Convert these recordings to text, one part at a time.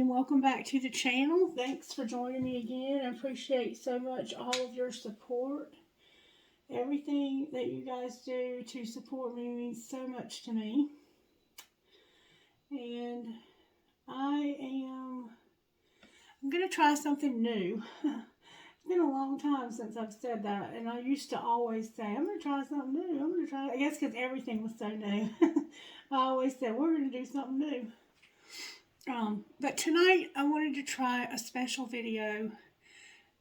and welcome back to the channel. Thanks for joining me again. I appreciate so much all of your support. Everything that you guys do to support me means so much to me. And I'm going to try something new. It's been a long time since I've said that, and I used to always say, I'm going to try something new. I guess because everything was so new. I always said, we're going to do something new. But tonight I wanted to try a special video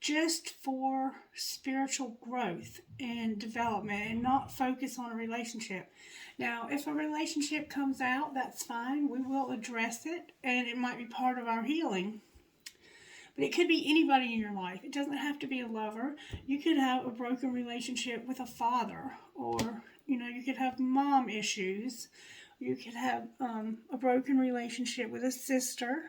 just for spiritual growth and development and not focus on a relationship. Now, if a relationship comes out, that's fine. We will address it, and it might be part of our healing. But it could be anybody in your life. It doesn't have to be a lover. You could have a broken relationship with a father, or, you could have mom issues. You could have a broken relationship with a sister.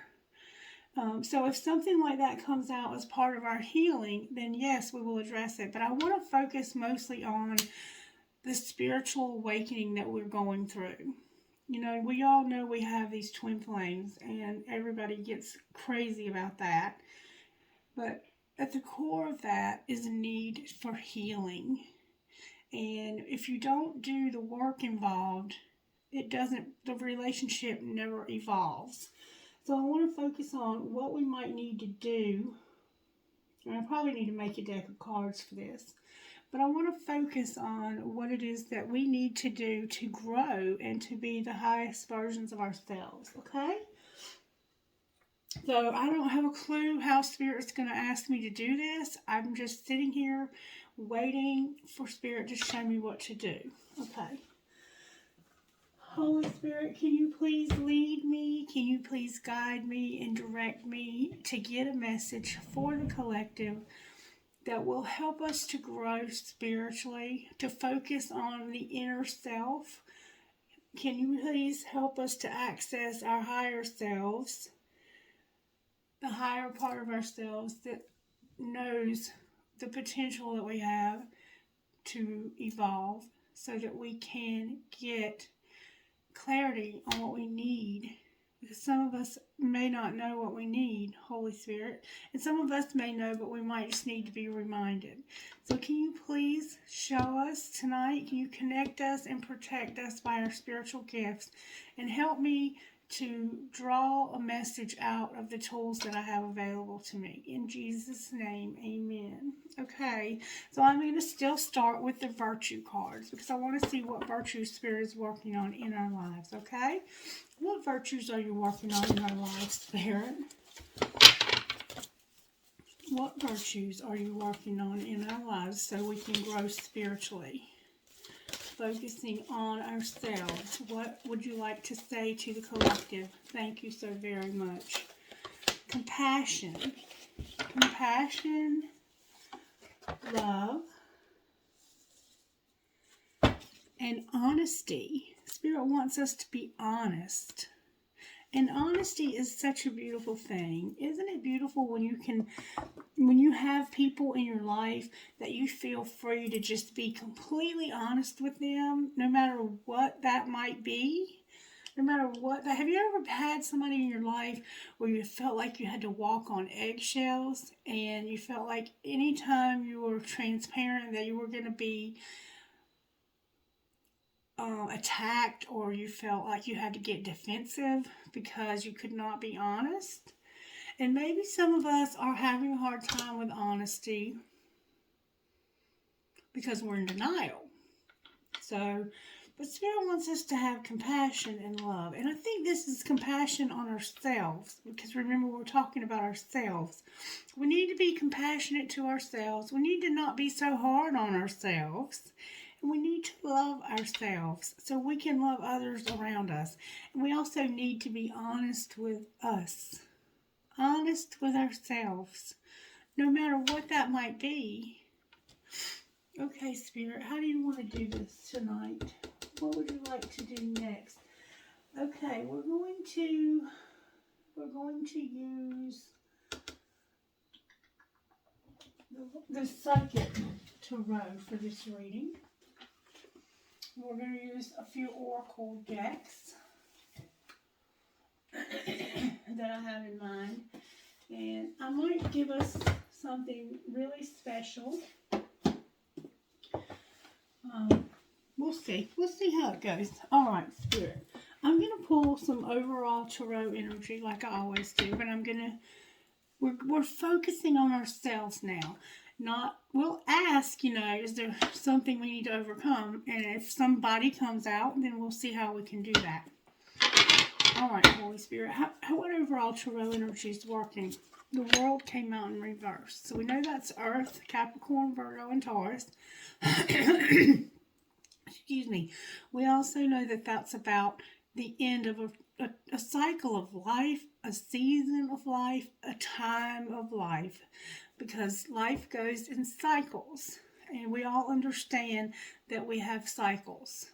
So if something like that comes out as part of our healing, then yes, we will address it. But I want to focus mostly on the spiritual awakening that we're going through. We all know we have these twin flames, and everybody gets crazy about that. But at the core of that is a need for healing. And if you don't do the work involved, the relationship never evolves. So I want to focus on what we might need to do. And I probably need to make a deck of cards for this. But I want to focus on what it is that we need to do to grow and to be the highest versions of ourselves, okay? So I don't have a clue how Spirit's going to ask me to do this. I'm just sitting here waiting for Spirit to show me what to do, okay? Holy Spirit, can you please lead me? Can you please guide me and direct me to get a message for the collective that will help us to grow spiritually, to focus on the inner self? Can you please help us to access our higher selves, the higher part of ourselves that knows the potential that we have to evolve, so that we can get clarity on what we need? Because some of us may not know what we need, Holy Spirit, and some of us may know, but we might just need to be reminded. So can you please show us tonight? Can you connect us and protect us by our spiritual gifts, and help me to draw a message out of the tools that I have available to me? In Jesus' name, amen. Okay, so I'm going to still start with the virtue cards, because I want to see what virtue Spirit is working on in our lives, okay? What virtues are you working on in our lives, Spirit? What virtues are you working on in our lives so we can grow spiritually? Focusing on ourselves. What would you like to say to the collective? Thank you so very much. Compassion. Compassion, love, and honesty. Spirit wants us to be honest. And honesty is such a beautiful thing. Isn't it beautiful when you have people in your life that you feel free to just be completely honest with them, no matter what that might be? No matter what that, have you ever had somebody in your life where you felt like you had to walk on eggshells, and you felt like anytime you were transparent that you were going to be attacked, or you felt like you had to get defensive because you could not be honest? And maybe some of us are having a hard time with honesty because we're in denial. But Spirit wants us to have compassion and love. And I think this is compassion on ourselves, because remember, we're talking about ourselves. We need to be compassionate to ourselves. We need to not be so hard on ourselves. And we need to love ourselves so we can love others around us. And we also need to be honest with us. Honest with ourselves, no matter what that might be. Okay, Spirit, how do you want to do this tonight? What would you like to do next? Okay, we're going to use the second tarot for this reading. We're going to use a few oracle decks. that I have in mind. And I might give us something really special. We'll see. We'll see how it goes. All right, Spirit. I'm going to pull some overall tarot energy like I always do, but we're focusing on ourselves now. We'll ask, is there something we need to overcome? And if somebody comes out, then we'll see how we can do that. All right, Holy Spirit, what overall tarot energy is working? The world came out in reverse. So we know that's Earth, Capricorn, Virgo, and Taurus. Excuse me. We also know that that's about the end of a cycle of life, a season of life, a time of life. Because life goes in cycles. And we all understand that we have cycles.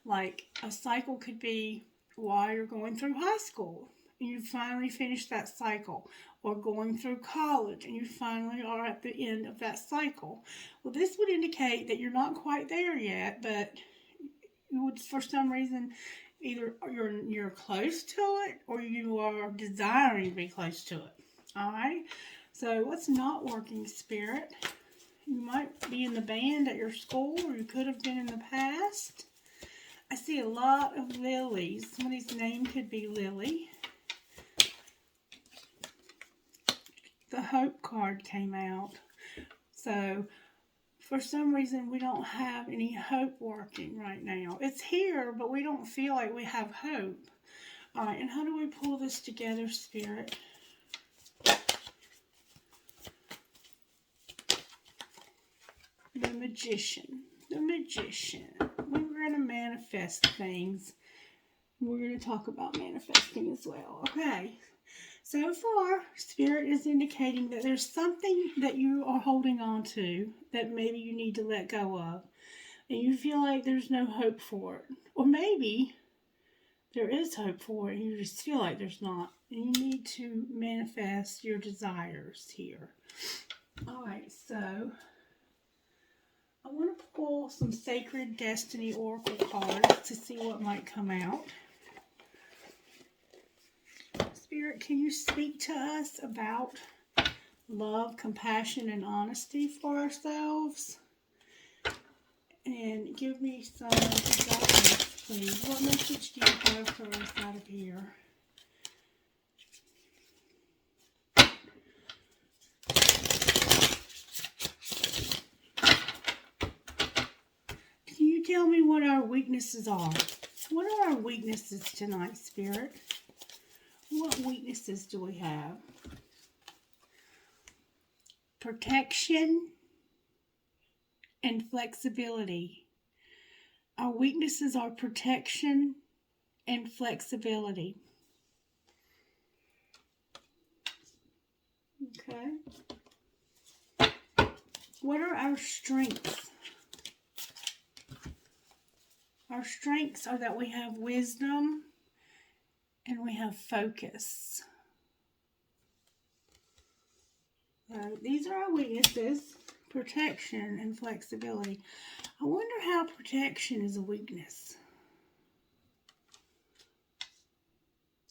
Like a cycle could be while you're going through high school and you finally finish that cycle, or going through college and you finally are at the end of that cycle. Well, this would indicate that you're not quite there yet, but you would, for some reason, either you're close to it or you are desiring to be close to it. All right? So what's not working, Spirit? You might be in the band at your school, or you could have been in the past. I see a lot of lilies. Somebody's name could be Lily. The Hope card came out. So, for some reason, we don't have any hope working right now. It's here, but we don't feel like we have hope. All right, and how do we pull this together, Spirit? The Magician. The Magician. We're going to manifest things. We're going to talk about manifesting as well. Okay. So far, Spirit is indicating that there's something that you are holding on to that maybe you need to let go of. And you feel like there's no hope for it. Or maybe there is hope for it and you just feel like there's not. And you need to manifest your desires here. All right, so I want to pull some Sacred Destiny Oracle cards to see what might come out. Spirit, can you speak to us about love, compassion, and honesty for ourselves? And give me some guidance, please. What message do you have for us out of here? Can you tell me what our weaknesses are? What are our weaknesses tonight, Spirit? What weaknesses do we have? Protection and flexibility. Our weaknesses are protection and flexibility. Okay. What are our strengths? Our strengths are that we have wisdom and we have focus. These are our weaknesses, protection and flexibility. I wonder how protection is a weakness.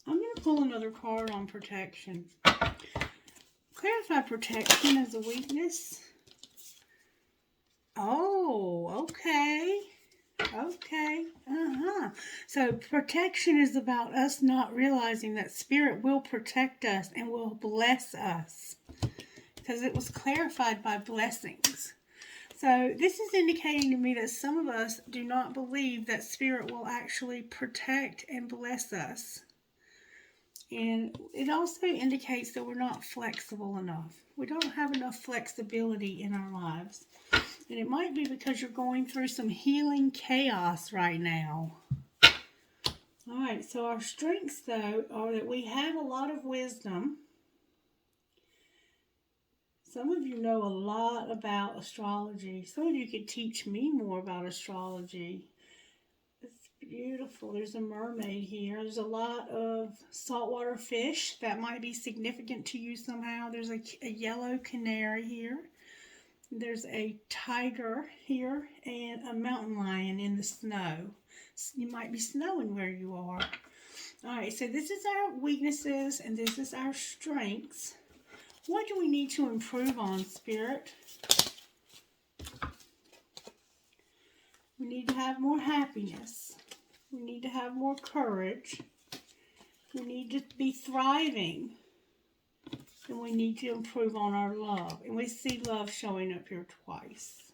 I'm going to pull another card on protection. Clarify protection as a weakness. Oh, okay. Okay. So protection is about us not realizing that Spirit will protect us and will bless us. Because it was clarified by blessings. So this is indicating to me that some of us do not believe that Spirit will actually protect and bless us. And it also indicates that we're not flexible enough. We don't have enough flexibility in our lives. And it might be because you're going through some healing chaos right now. All right, so our strengths, though, are that we have a lot of wisdom. Some of you know a lot about astrology. Some of you could teach me more about astrology. It's beautiful. There's a mermaid here. There's a lot of saltwater fish that might be significant to you somehow. There's a yellow canary here. There's a tiger here and a mountain lion in the snow. You might be snowing where you are. All right, so this is our weaknesses and this is our strengths. What do we need to improve on, Spirit? We need to have more happiness. We need to have more courage. We need to be thriving. And we need to improve on our love. And we see love showing up here twice.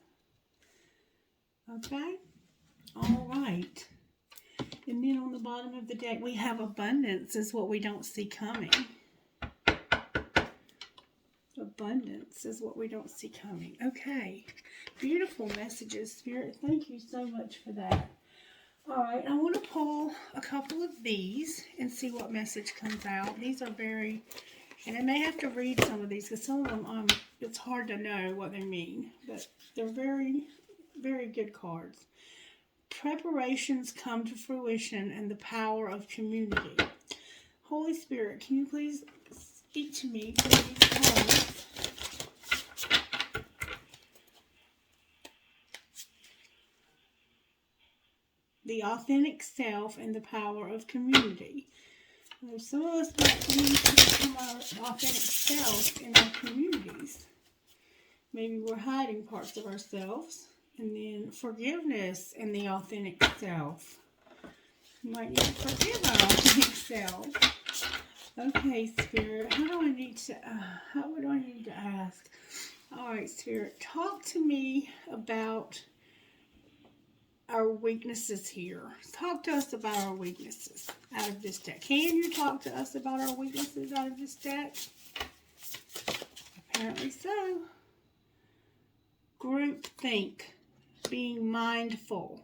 Okay? All right. And then on the bottom of the deck, we have abundance is what we don't see coming. Abundance is what we don't see coming. Okay. Beautiful messages, Spirit. Thank you so much for that. All right. I want to pull a couple of these and see what message comes out. These are very, and I may have to read some of these because some of them, it's hard to know what they mean. But they're very, very good cards. Preparations come to fruition and the power of community. Holy Spirit, can you please speak to me through these cards? The authentic self and the power of community. Some of us might need to become our authentic self in our communities. Maybe we're hiding parts of ourselves. And then forgiveness and the authentic self. You might need to forgive our authentic self. Okay, Spirit, what do I need to ask? All right, Spirit, talk to me about our weaknesses here. Talk to us about our weaknesses out of this deck. Can you talk to us about our weaknesses out of this deck? Apparently so. Group think. Being mindful.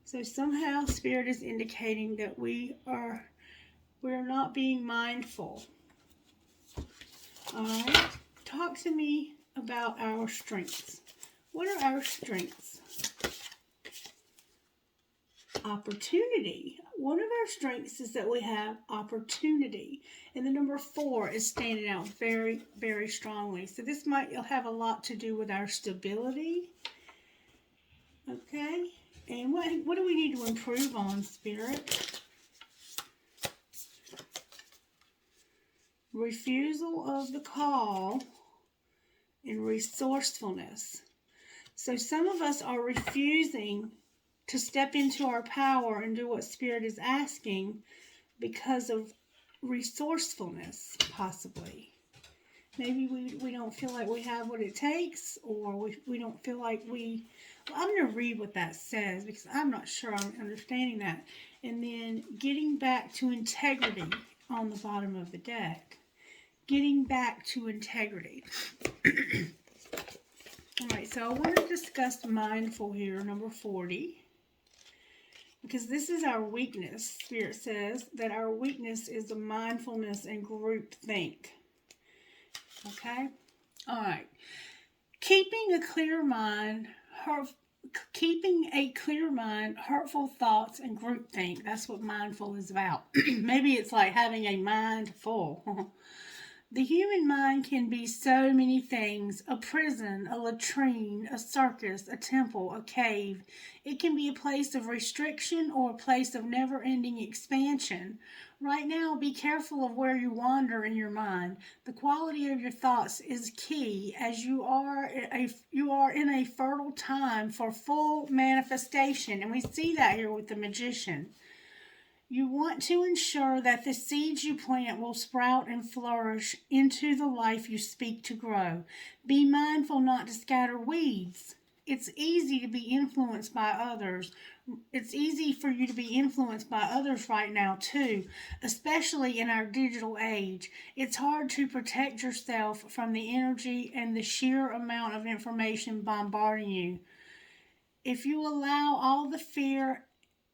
So somehow Spirit is indicating that we're not being mindful. All right. Talk to me about our strengths. What are our strengths? Opportunity. One of our strengths is that we have opportunity. And the number 4 is standing out very, very strongly. So this might have a lot to do with our stability. Okay, and what do we need to improve on, Spirit? Refusal of the call and resourcefulness. So some of us are refusing to step into our power and do what Spirit is asking because of resourcefulness, possibly. Maybe we don't feel like we have what it takes, or we don't feel like we... Well, I'm going to read what that says because I'm not sure I'm understanding that. And then getting back to integrity on the bottom of the deck. Getting back to integrity. All right, so I want to discuss mindful here, number 40. Because this is our weakness. Spirit says that our weakness is the mindfulness and group think. Okay? All right. Keeping a clear mind, hurtful thoughts, and groupthink. That's what mindful is about. Maybe it's like having a mind full. The human mind can be so many things. A prison, a latrine, a circus, a temple, a cave. It can be a place of restriction or a place of never-ending expansion. Right now, be careful of where you wander in your mind. The quality of your thoughts is key, as you are in a fertile time for full manifestation. And we see that here with the magician. You want to ensure that the seeds you plant will sprout and flourish into the life you speak to grow. Be mindful not to scatter weeds. It's easy to be influenced by others. It's easy for you to be influenced by others right now too, especially in our digital age. It's hard to protect yourself from the energy and the sheer amount of information bombarding you. If you allow all the fear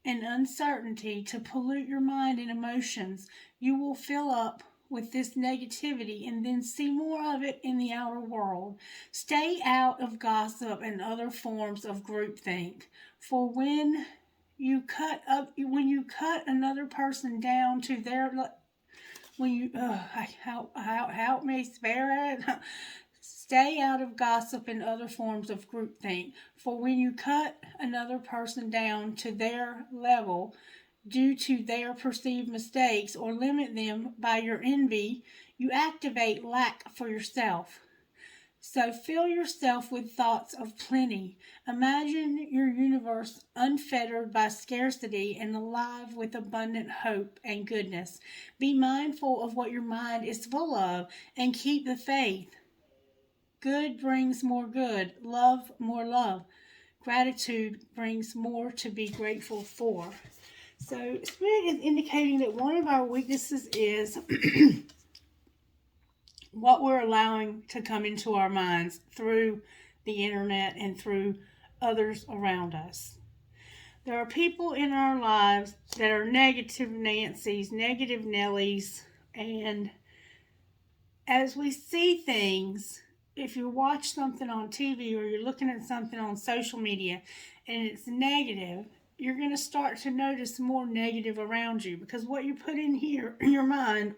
and uncertainty to pollute your mind and emotions, you will fill up with this negativity and then see more of it in the outer world. Stay out of gossip and other forms of groupthink. For when you cut another person down to their help me spare it. Stay out of gossip and other forms of groupthink. For when you cut another person down to their level, due to their perceived mistakes or limit them by your envy, you activate lack for yourself. So fill yourself with thoughts of plenty. Imagine your universe unfettered by scarcity and alive with abundant hope and goodness. Be mindful of what your mind is full of and keep the faith. Good brings more good, love more love. Gratitude brings more to be grateful for. So, Spirit is indicating that one of our weaknesses is what we're allowing to come into our minds through the internet and through others around us. There are people in our lives that are negative Nancy's, negative Nellies, and as we see things, if you watch something on TV or you're looking at something on social media and it's negative, you're going to start to notice more negative around you, because what you put in here in your mind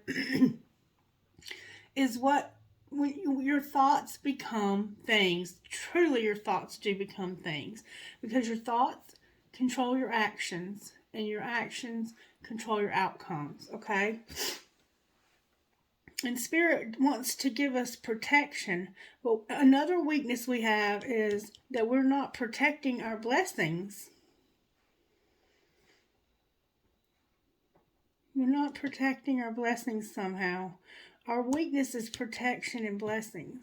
is what, when your thoughts become things. Truly, your thoughts do become things, because your thoughts control your actions and your actions control your outcomes, okay? And Spirit wants to give us protection. But another weakness we have is that we're not protecting our blessings. We're not protecting our blessings somehow. Our weakness is protection and blessings.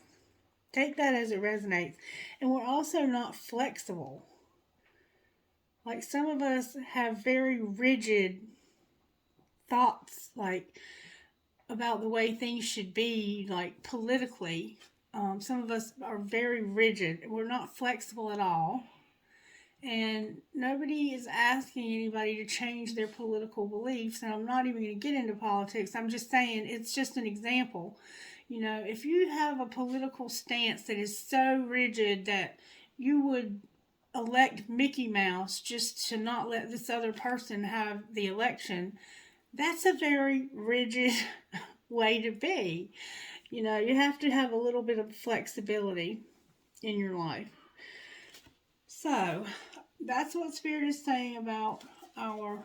Take that as it resonates. And we're also not flexible. Like, some of us have very rigid thoughts, like, about the way things should be, like politically. Some of us are very rigid. We're not flexible at all. And nobody is asking anybody to change their political beliefs. And I'm not even going to get into politics. I'm just saying, it's just an example. You know, if you have a political stance that is so rigid that you would elect Mickey Mouse just to not let this other person have the election, that's a very rigid way to be. You know, you have to have a little bit of flexibility in your life. So, that's what Spirit is saying about our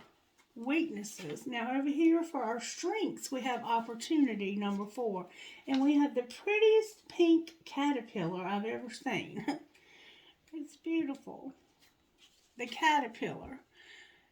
weaknesses. Now, over here for our strengths, we have opportunity, number 4. And we have the prettiest pink caterpillar I've ever seen. It's beautiful. The caterpillar.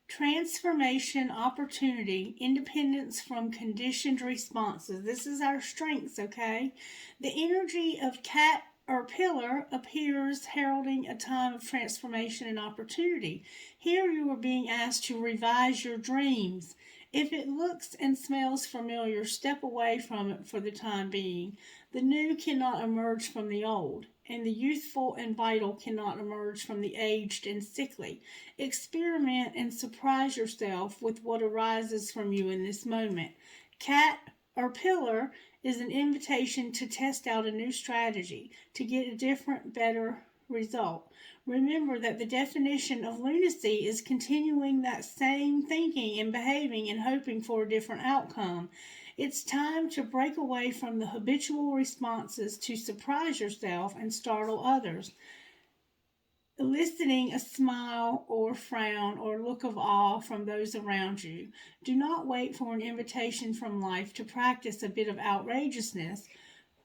Transformation, opportunity, independence from conditioned responses. This is our strengths, okay? The energy of cat or pillar appears heralding a time of transformation and opportunity. Here you are being asked to revise your dreams. If it looks and smells familiar, step away from it for the time being. The new cannot emerge from the old, and the youthful and vital cannot emerge from the aged and sickly. Experiment and surprise yourself with what arises from you in this moment. Cat or pillar is an invitation to test out a new strategy, to get a different, better result. Remember that the definition of lunacy is continuing that same thinking and behaving and hoping for a different outcome. It's time to break away from the habitual responses to surprise yourself and startle others, eliciting a smile or frown or look of awe from those around you. Do not wait for an invitation from life to practice a bit of outrageousness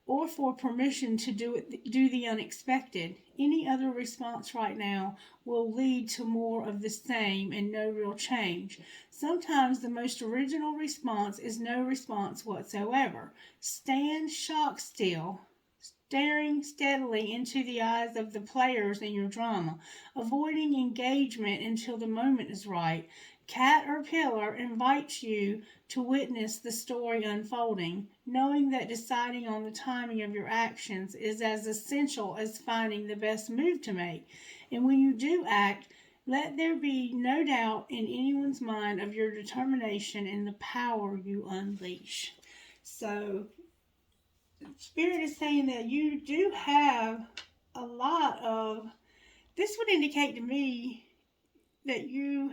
or for permission to do the unexpected. Any other response right now will lead to more of the same and no real change. Sometimes the most original response is no response whatsoever. Stand shock still, staring steadily into the eyes of the players in your drama, avoiding engagement until the moment is right. Cat or pillar invites you to witness the story unfolding, knowing that deciding on the timing of your actions is as essential as finding the best move to make. And when you do act, let there be no doubt in anyone's mind of your determination and the power you unleash. So, Spirit is saying that you do have a lot of, this would indicate to me that you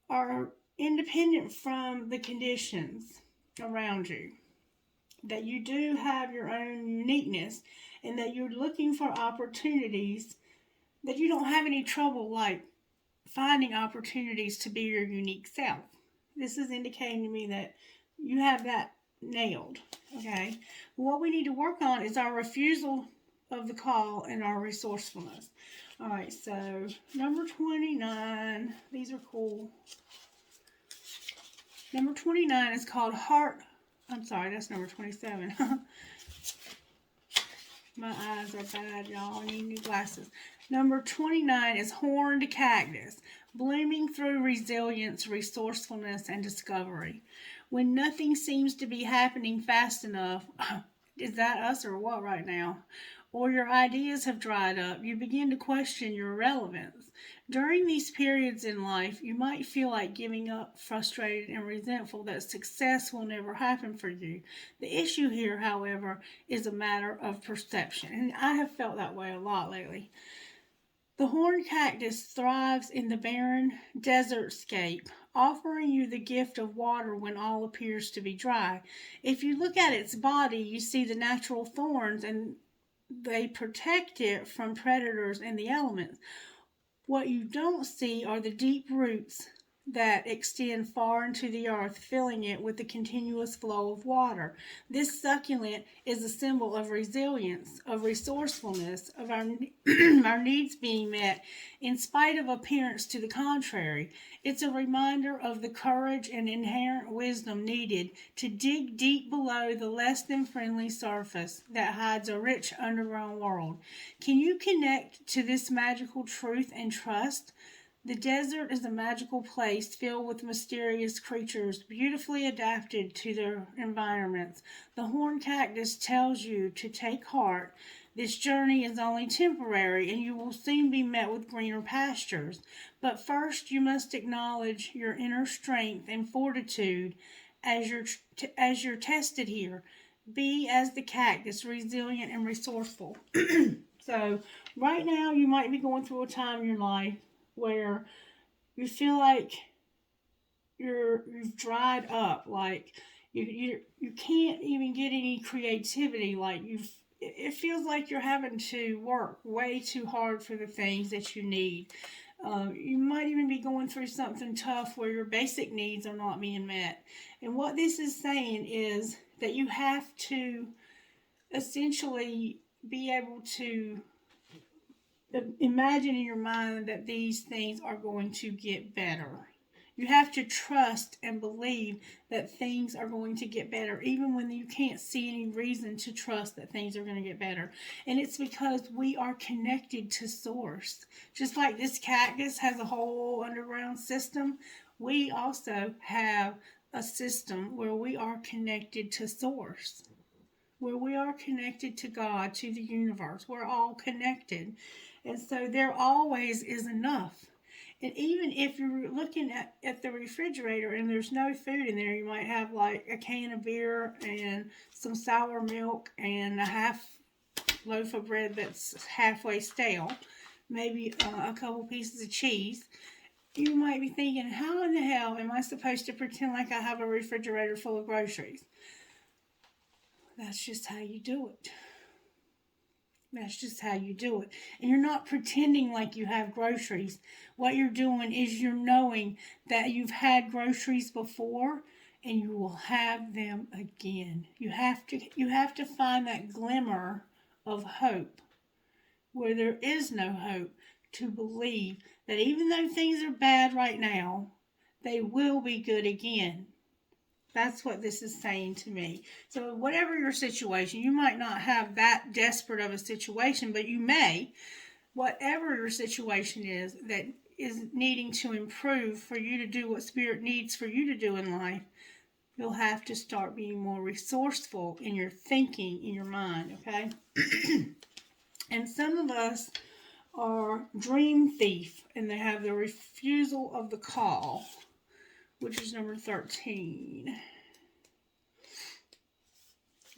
are independent from the conditions around you, that you do have your own uniqueness, and that you're looking for opportunities, that you don't have any trouble like finding opportunities to be your unique self. This is indicating to me that you have that nailed, okay? What we need to work on is our refusal of the call and our resourcefulness. All right, so number 29, these are cool. Number 29 is called I'm sorry, that's number 27. My eyes are bad, y'all. I need new glasses. Number 29 is Horned Cactus, blooming through resilience, resourcefulness, and discovery. When nothing seems to be happening fast enough, is that us or what right now? Or your ideas have dried up, you begin to question your relevance. During these periods in life, you might feel like giving up, frustrated, and resentful that success will never happen for you. The issue here, however, is a matter of perception, and I have felt that way a lot lately. The horned cactus thrives in the barren desertscape, offering you the gift of water when all appears to be dry. If you look at its body, you see the natural thorns, and they protect it from predators and the elements. What you don't see are the deep roots that extend far into the earth, filling it with the continuous flow of water. This succulent is a symbol of resilience, of resourcefulness, of our needs being met in spite of appearance to the contrary. It's a reminder of the courage and inherent wisdom needed to dig deep below the less than friendly surface that hides a rich underground world. Can you connect to this magical truth and trust? The desert is a magical place filled with mysterious creatures beautifully adapted to their environments. The horned cactus tells you to take heart. This journey is only temporary, and you will soon be met with greener pastures. But first, you must acknowledge your inner strength and fortitude as you're tested here. Be as the cactus, resilient and resourceful. So, right now, you might be going through a time in your life where you feel like you've dried up, like you can't even get any creativity, like it feels like you're having to work way too hard for the things that you need. You might even be going through something tough where your basic needs are not being met. And what this is saying is that you have to essentially be able to imagine in your mind that these things are going to get better. You have to trust and believe that things are going to get better, even when you can't see any reason to trust that things are going to get better. And it's because we are connected to Source. Just like this cactus has a whole underground system, we also have a system where we are connected to Source, where we are connected to God, to the universe. We're all connected. And so there always is enough. And even if you're looking at the refrigerator and there's no food in there, you might have like a can of beer and some sour milk and a half loaf of bread that's halfway stale, maybe a couple pieces of cheese. You might be thinking, how in the hell am I supposed to pretend like I have a refrigerator full of groceries? That's just how you do it. That's just how you do it. And you're not pretending like you have groceries. What you're doing is you're knowing that you've had groceries before and you will have them again. You have to find that glimmer of hope where there is no hope, to believe that even though things are bad right now, they will be good again. That's what this is saying to me. So whatever your situation, you might not have that desperate of a situation, but you may. Whatever your situation is that is needing to improve for you to do what Spirit needs for you to do in life, you'll have to start being more resourceful in your thinking, in your mind, okay? And some of us are dream thief, and they have the refusal of the call, which is number 13.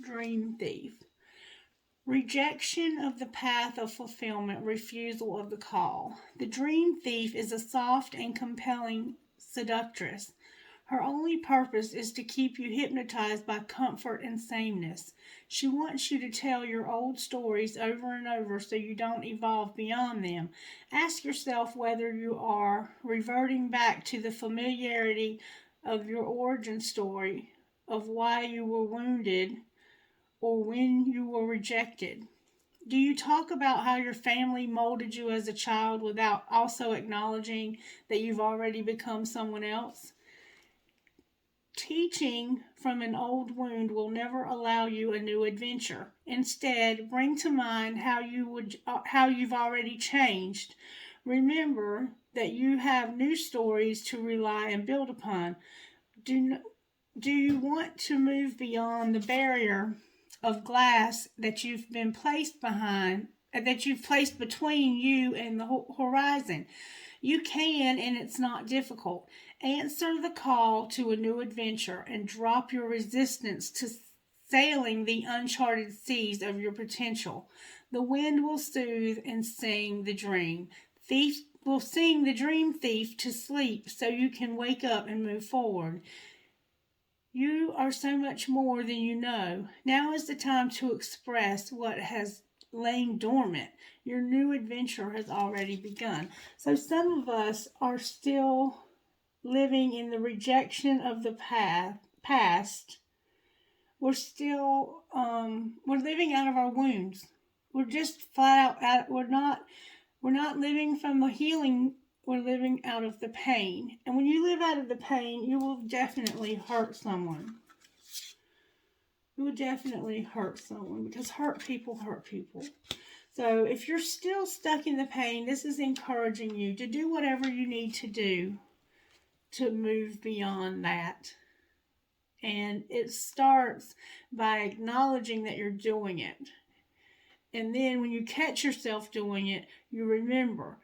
Dream thief. Rejection of the path of fulfillment, refusal of the call. The dream thief is a soft and compelling seductress. Her only purpose is to keep you hypnotized by comfort and sameness. She wants you to tell your old stories over and over so you don't evolve beyond them. Ask yourself whether you are reverting back to the familiarity of your origin story, of why you were wounded or when you were rejected. Do you talk about how your family molded you as a child without also acknowledging that you've already become someone else? Teaching from an old wound will never allow you a new adventure. Instead, bring to mind how you've already changed. Remember that you have new stories to rely and build upon. Do you want to move beyond the barrier of glass that you've placed between you and the horizon? You can, and it's not difficult. Answer the call to a new adventure and drop your resistance to sailing the uncharted seas of your potential. The wind will soothe and sing the dream. Thief will sing the dream thief to sleep so you can wake up and move forward. You are so much more than you know. Now is the time to express what has lain dormant. Your new adventure has already begun. So some of us are still living in the rejection of the past. We're still we're living out of our wounds. We're just flat out we're not living from the healing. We're living out of the pain. And when you live out of the pain, you will definitely hurt someone. You will definitely hurt someone because hurt people hurt people. So if you're still stuck in the pain, this is encouraging you to do whatever you need to do to move beyond that. And it starts by acknowledging that you're doing it. And then when you catch yourself doing it, you remember,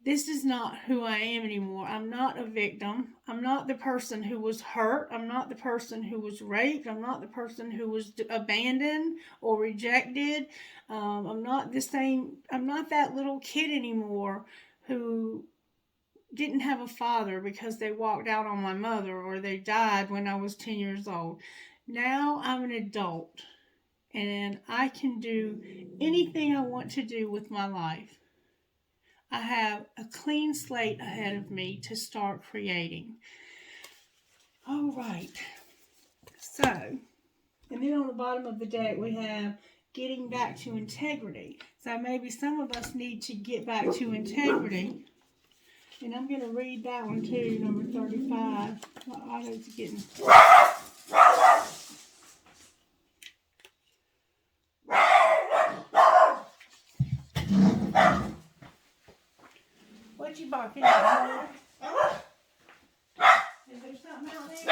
this is not who I am anymore. I'm not a victim. I'm not the person who was hurt. I'm not the person who was raped. I'm not the person who was abandoned or rejected. I'm not that little kid anymore who didn't have a father because they walked out on my mother or they died when I was 10 years old. Now I'm an adult and I can do anything I want to do with my life. I have a clean slate ahead of me to start creating. All right. So, and then on the bottom of the deck we have getting back to integrity. So maybe some of us need to get back to integrity. And I'm going to read that one too, number 35. Otto's getting... What you barking at? Is there something out there? Let's see.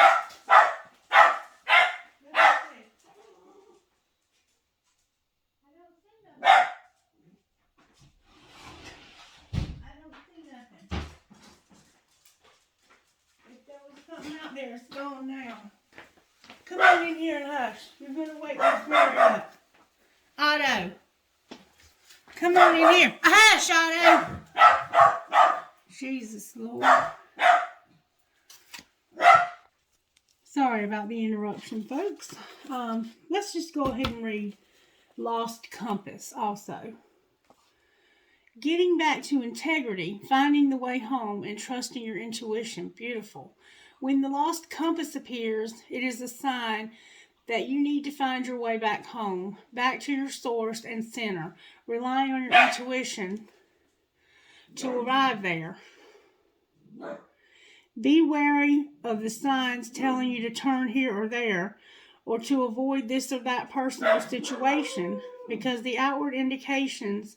I don't see nothing. If there was something out there, it's gone now. Come on in here and hush. You're going to wake this mother up. Otto. Come on in here. Hush, Otto. Jesus, Lord. Sorry about the interruption, folks. Let's just go ahead and read Lost Compass also. Getting back to integrity, finding the way home, and trusting your intuition. Beautiful. When the lost compass appears, it is a sign that you need to find your way back home, back to your source and center, relying on your intuition to arrive there. Be wary of the signs telling you to turn here or there, or to avoid this or that person or situation, because the outward indications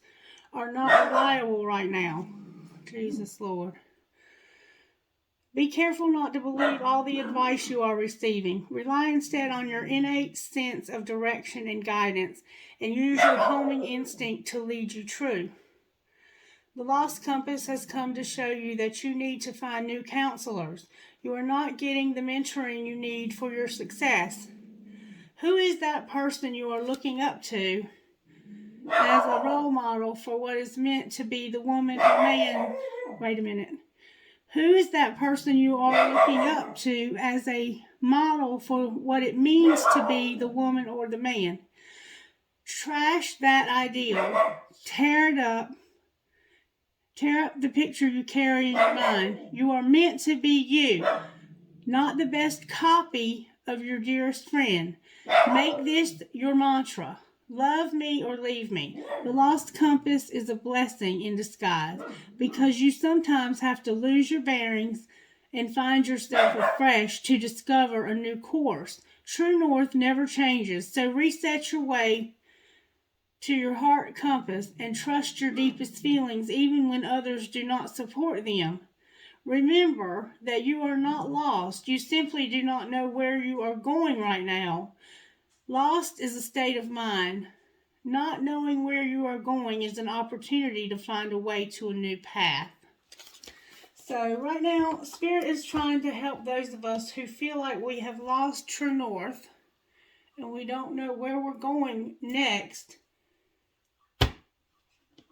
are not reliable right now. Jesus, Lord. Be careful not to believe all the advice you are receiving. Rely instead on your innate sense of direction and guidance, and use your homing instinct to lead you true. The lost compass has come to show you that you need to find new counselors. You are not getting the mentoring you need for your success. Who is that person you are looking up to as a role model for what is meant to be the woman or man? Wait a minute. Who is that person you are looking up to as a model for what it means to be the woman or the man? Trash that ideal. Tear it up. Tear up the picture you carry in your mind. You are meant to be you, not the best copy of your dearest friend. Make this your mantra. Love me or leave me. The lost compass is a blessing in disguise because you sometimes have to lose your bearings and find yourself afresh to discover a new course. True north never changes, so reset your way to your heart compass and trust your deepest feelings even when others do not support them. Remember that you are not lost. You simply do not know where you are going right now. Lost is a state of mind. Not knowing where you are going is an opportunity to find a way to a new path. So right now, Spirit is trying to help those of us who feel like we have lost true north and we don't know where we're going next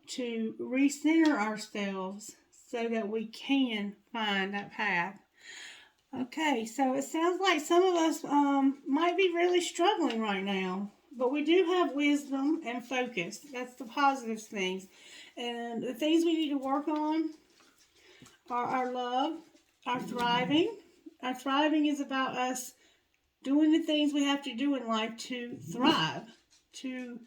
to recenter ourselves so that we can find that path. Okay, so it sounds like some of us might be really struggling right now, but we do have wisdom and focus. That's the positive things. And the things we need to work on are our love, our thriving. Our thriving is about us doing the things we have to do in life to thrive, to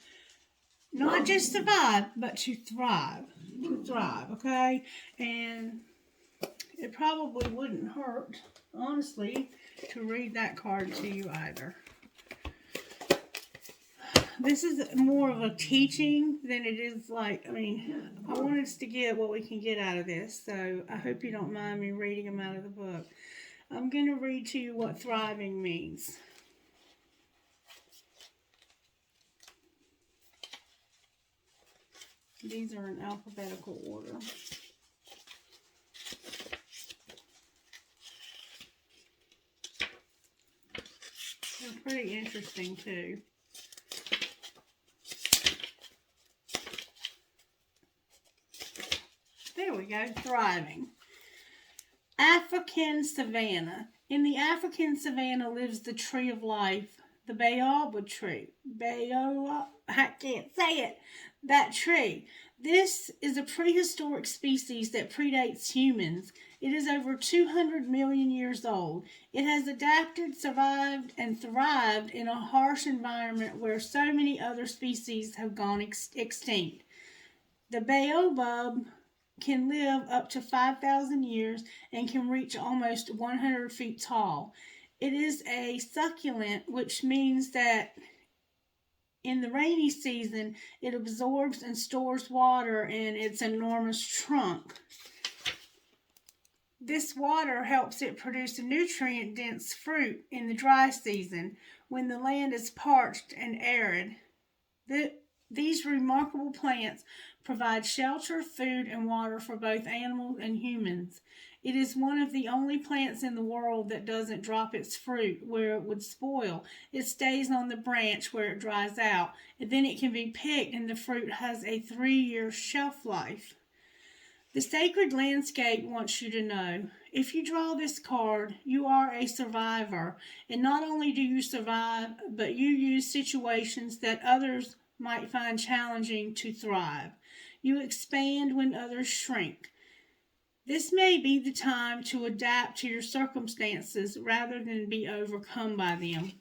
not just survive, but to thrive. To thrive, okay? And it probably wouldn't hurt, honestly, to read that card to you either. This is more of a teaching than it is like, I want us to get what we can get out of this, so I hope you don't mind me reading them out of the book. I'm going to read to you what thriving means. These are in alphabetical order. They're pretty interesting too. There we go, thriving. African savanna. In the African savanna lives the tree of life, the baobab tree. I can't say it. That tree. This is a prehistoric species that predates humans. It is over 200 million years old. It has adapted, survived, and thrived in a harsh environment where so many other species have gone extinct. The baobab can live up to 5,000 years and can reach almost 100 feet tall. It is a succulent, which means that in the rainy season, it absorbs and stores water in its enormous trunk. This water helps it produce a nutrient-dense fruit in the dry season when the land is parched and arid. These remarkable plants provide shelter, food, and water for both animals and humans. It is one of the only plants in the world that doesn't drop its fruit where it would spoil. It stays on the branch where it dries out, and then it can be picked, and the fruit has a 3-year shelf life. The sacred landscape wants you to know, if you draw this card, you are a survivor, and not only do you survive, but you use situations that others might find challenging to thrive. You expand when others shrink. This may be the time to adapt to your circumstances rather than be overcome by them.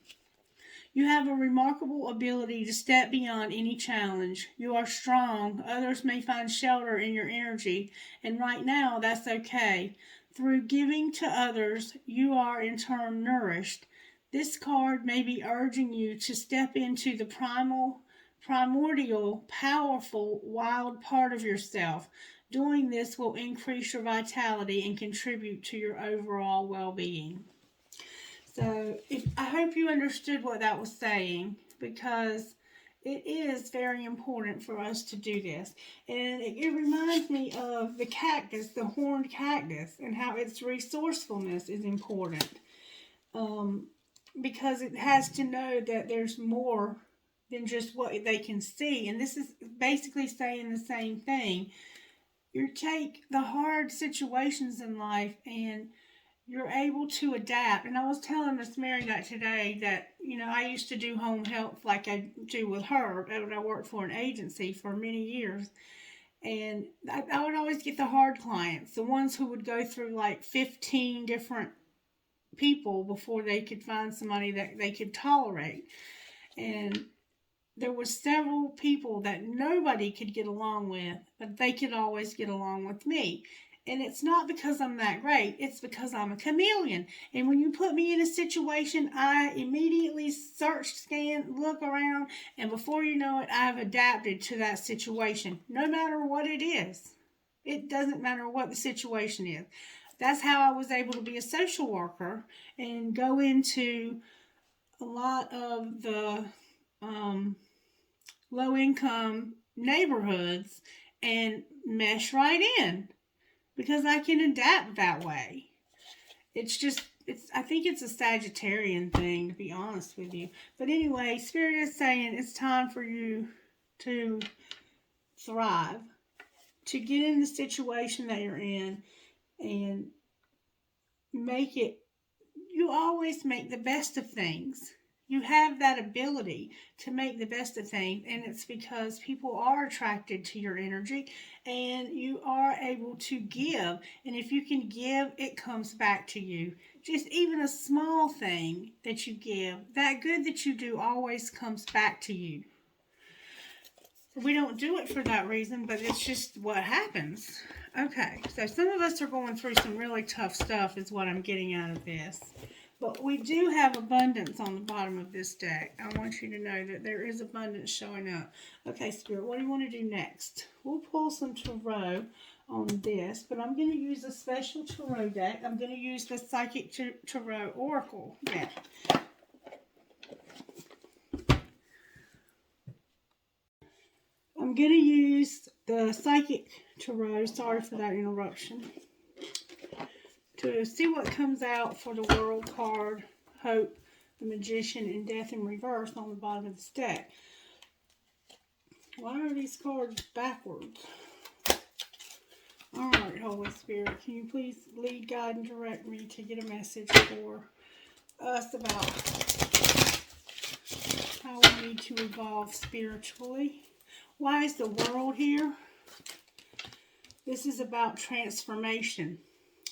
You have a remarkable ability to step beyond any challenge. You are strong. Others may find shelter in your energy, and right now that's okay. Through giving to others, you are in turn nourished. This card may be urging you to step into the primordial, powerful, wild part of yourself. Doing this will increase your vitality and contribute to your overall well-being. So I hope you understood what that was saying, because it is very important for us to do this. And it reminds me of the cactus, the horned cactus, and how its resourcefulness is important. Because it has to know that there's more than just what they can see. And this is basically saying the same thing. you take the hard situations in life and you're able to adapt. And I was telling Miss Mary that today that, I used to do home health like I do with her. I worked for an agency for many years. And I would always get the hard clients, the ones who would go through like 15 different people before they could find somebody that they could tolerate. And there were several people that nobody could get along with, but they could always get along with me. And it's not because I'm that great, it's because I'm a chameleon. And when you put me in a situation, I immediately search, scan, look around, and before you know it, I've adapted to that situation, no matter what it is. It doesn't matter what the situation is. That's how I was able to be a social worker and go into a lot of the low-income neighborhoods and mesh right in. Because I can adapt that way. I think it's a Sagittarian thing, to be honest with you. But anyway, Spirit is saying it's time for you to thrive, to get in the situation that you're in and you always make the best of things. You have that ability to make the best of things, and it's because people are attracted to your energy and you are able to give. And if you can give, it comes back to you. Just even a small thing that you give, that good that you do always comes back to you. We don't do it for that reason, but it's just what happens. Okay, so some of us are going through some really tough stuff is what I'm getting out of this. But we do have abundance on the bottom of this deck. I want you to know that there is abundance showing up. Okay, Spirit, what do you want to do next? We'll pull some tarot on this, but I'm going to use a special tarot deck. I'm going to use the Psychic Tarot Oracle deck. I'm going to use the Psychic Tarot, sorry for that interruption, to see what comes out for the World card, Hope, the Magician, and Death in Reverse on the bottom of this deck. Why are these cards backwards? Alright, Holy Spirit, can you please lead, guide, and direct me to get a message for us about how we need to evolve spiritually? Why is the World here? This is about transformation.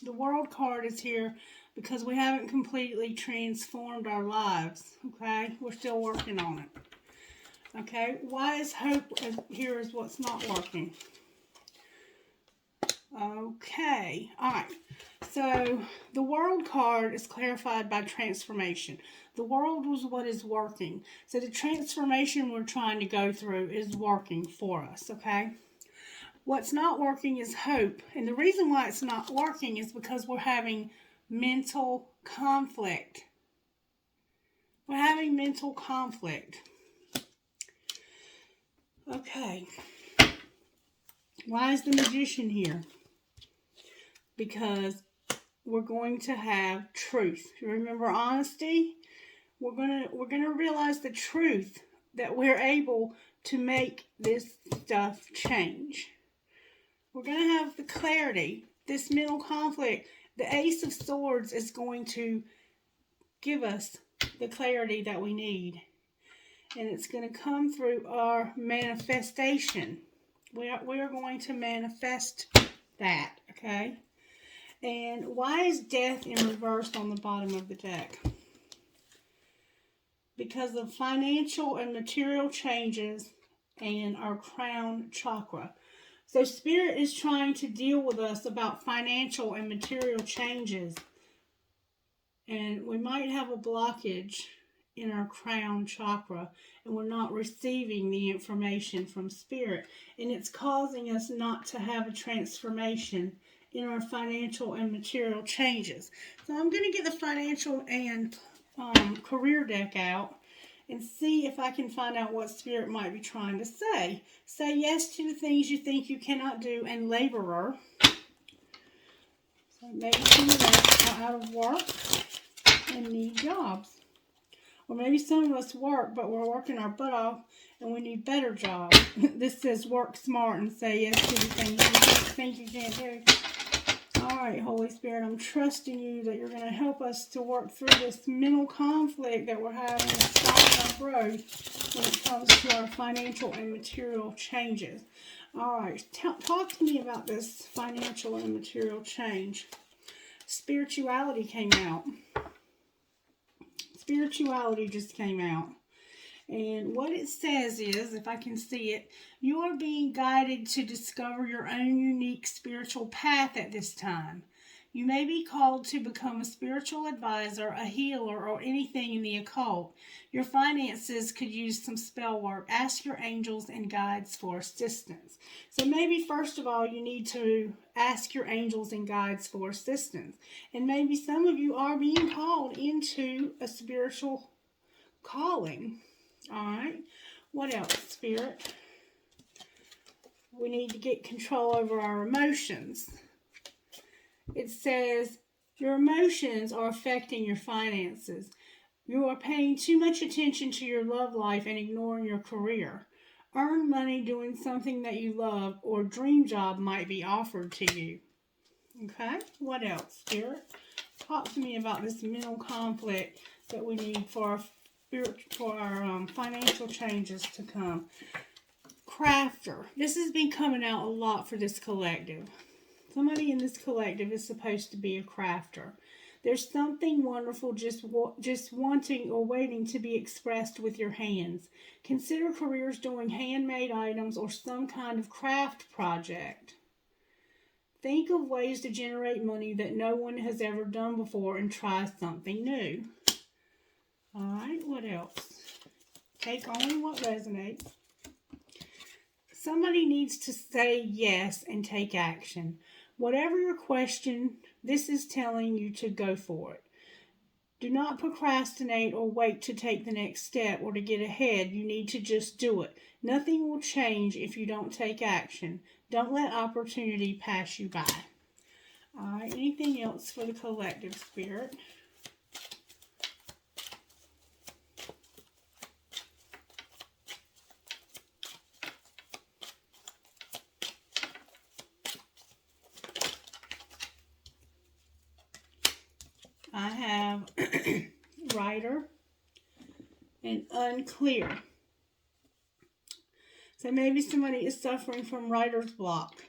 The World card is here because we haven't completely transformed our lives, okay? We're still working on it, okay? Why is Hope here is what's not working? Okay, all right. So the World card is clarified by transformation. The World was what is working. So the transformation we're trying to go through is working for us, okay? What's not working is Hope. And the reason why it's not working is because we're having mental conflict. We're having mental conflict. Okay. Why is the Magician here? Because we're going to have truth. Remember honesty? We're gonna realize the truth that we're able to make this stuff change. We're going to have the clarity, this mental conflict. The Ace of Swords is going to give us the clarity that we need. And it's going to come through our manifestation. We are going to manifest that, okay? And why is Death in Reverse on the bottom of the deck? Because of financial and material changes and our crown chakra. So Spirit is trying to deal with us about financial and material changes. And we might have a blockage in our crown chakra and we're not receiving the information from Spirit. And it's causing us not to have a transformation in our financial and material changes. So I'm going to get the financial and career deck out and see if I can find out what Spirit might be trying to say. Say yes to the things you think you cannot do, and laborer. So maybe some of us are out of work and need jobs. Or maybe some of us work, but we're working our butt off and we need better jobs. This says work smart and say yes to the things you can't do. All right, Holy Spirit, I'm trusting you that you're going to help us to work through this mental conflict that we're having and stop our growth when it comes to our financial and material changes. All right, talk to me about this financial and material change. Spirituality came out. Spirituality just came out. And what it says is, if I can see it, you are being guided to discover your own unique spiritual path at this time. You may be called to become a spiritual advisor, a healer, or anything in the occult. Your finances could use some spell work. Ask your angels and guides for assistance. So maybe first of all, you need to ask your angels and guides for assistance. And maybe some of you are being called into a spiritual calling. All right. What else, Spirit? We need to get control over our emotions. It says your emotions are affecting your finances. You are paying too much attention to your love life and ignoring your career. Earn money doing something that you love, or a dream job might be offered to you. Okay. What else, Spirit? Talk to me about this mental conflict that we need for our financial changes to come. Crafter. This has been coming out a lot for this collective. Somebody in this collective is supposed to be a crafter. There's something wonderful just wanting or waiting to be expressed with your hands. Consider careers doing handmade items or some kind of craft project. Think of ways to generate money that no one has ever done before and try something new. All right, what else? Take only what resonates. Somebody needs to say yes and take action. Whatever your question, this is telling you to go for it. Do not procrastinate or wait to take the next step or to get ahead. You need to just do it. Nothing will change if you don't take action. Don't let opportunity pass you by. All right, anything else for the collective, Spirit? I have writer and unclear. So maybe somebody is suffering from writer's block.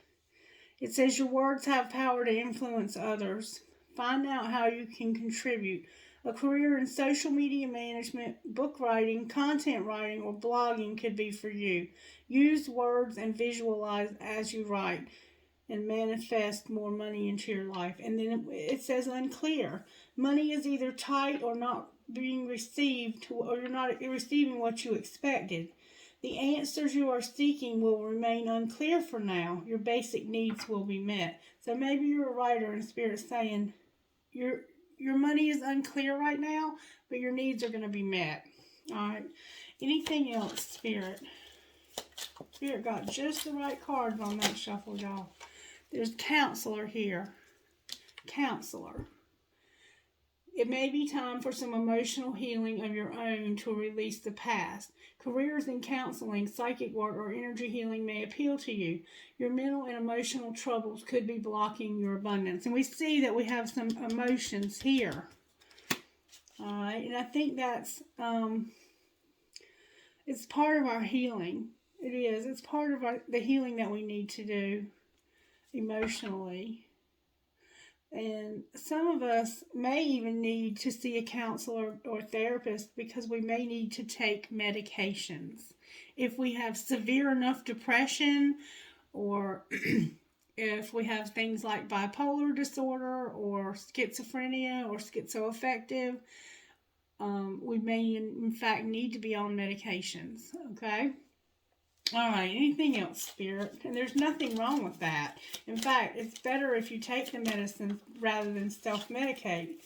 It says your words have power to influence others. Find out how you can contribute. A career in social media management, book writing, content writing, or blogging could be for you. Use words and visualize as you write and manifest more money into your life. And then it says unclear. Money is either tight or not being received, or you're not receiving what you expected. The answers you are seeking will remain unclear for now. Your basic needs will be met. So maybe you're a writer and Spirit's saying your money is unclear right now, but your needs are going to be met. All right. Anything else, Spirit? Spirit got just the right cards on that shuffle, y'all. There's counselor here. Counselor. It may be time for some emotional healing of your own to release the past. Careers in counseling, psychic work, or energy healing may appeal to you. Your mental and emotional troubles could be blocking your abundance. And we see that we have some emotions here. All right, and I think that's, it's part of our healing. It is. It's part of the healing that we need to do emotionally. And some of us may even need to see a counselor or therapist because we may need to take medications. If we have severe enough depression, or if we have things like bipolar disorder or schizophrenia or schizoaffective, we may in fact need to be on medications, okay? All right, anything else, Spirit? And there's nothing wrong with that. In fact, it's better if you take the medicine rather than self-medicate.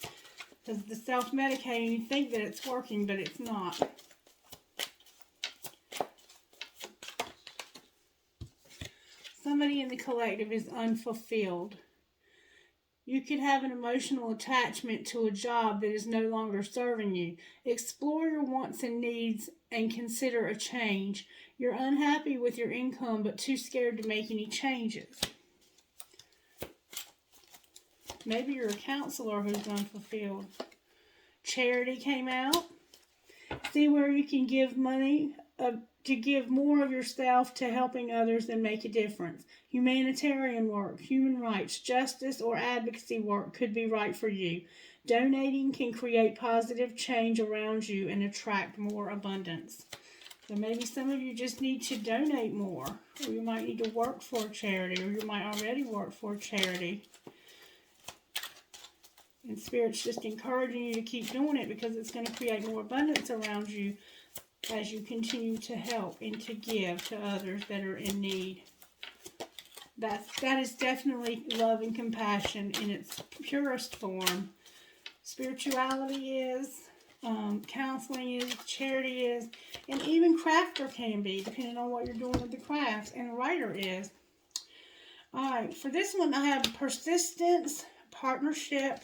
Because the self-medicating, you think that it's working, but it's not. Somebody in the collective is unfulfilled. You could have an emotional attachment to a job that is no longer serving you. Explore your wants and needs and consider a change. You're unhappy with your income but too scared to make any changes. Maybe you're a counselor who's unfulfilled. Charity came out. See where you can give money to give more of yourself to helping others and make a difference. Humanitarian work, human rights, justice, or advocacy work could be right for you. Donating can create positive change around you and attract more abundance. So maybe some of you just need to donate more, or you might need to work for a charity, or you might already work for a charity. And Spirit's just encouraging you to keep doing it because it's going to create more abundance around you as you continue to help and to give to others that are in need. That is definitely love and compassion in its purest form. Spirituality is, counseling is, charity is, and even crafter can be, depending on what you're doing with the crafts, and a writer is. Alright, for this one I have persistence, partnership,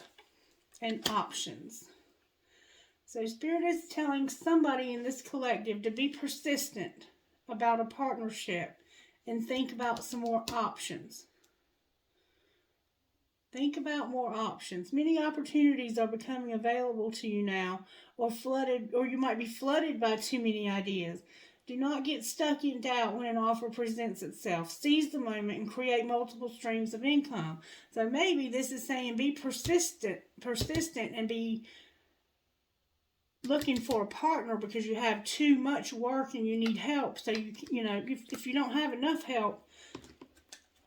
and options. So Spirit is telling somebody in this collective to be persistent about a partnership and think about some more options. Think about more options. Many opportunities are becoming available to you now, or you might be flooded by too many ideas. Do not get stuck in doubt when an offer presents itself. Seize the moment and create multiple streams of income. So maybe this is saying be persistent and be looking for a partner because you have too much work and you need help. So if you don't have enough help,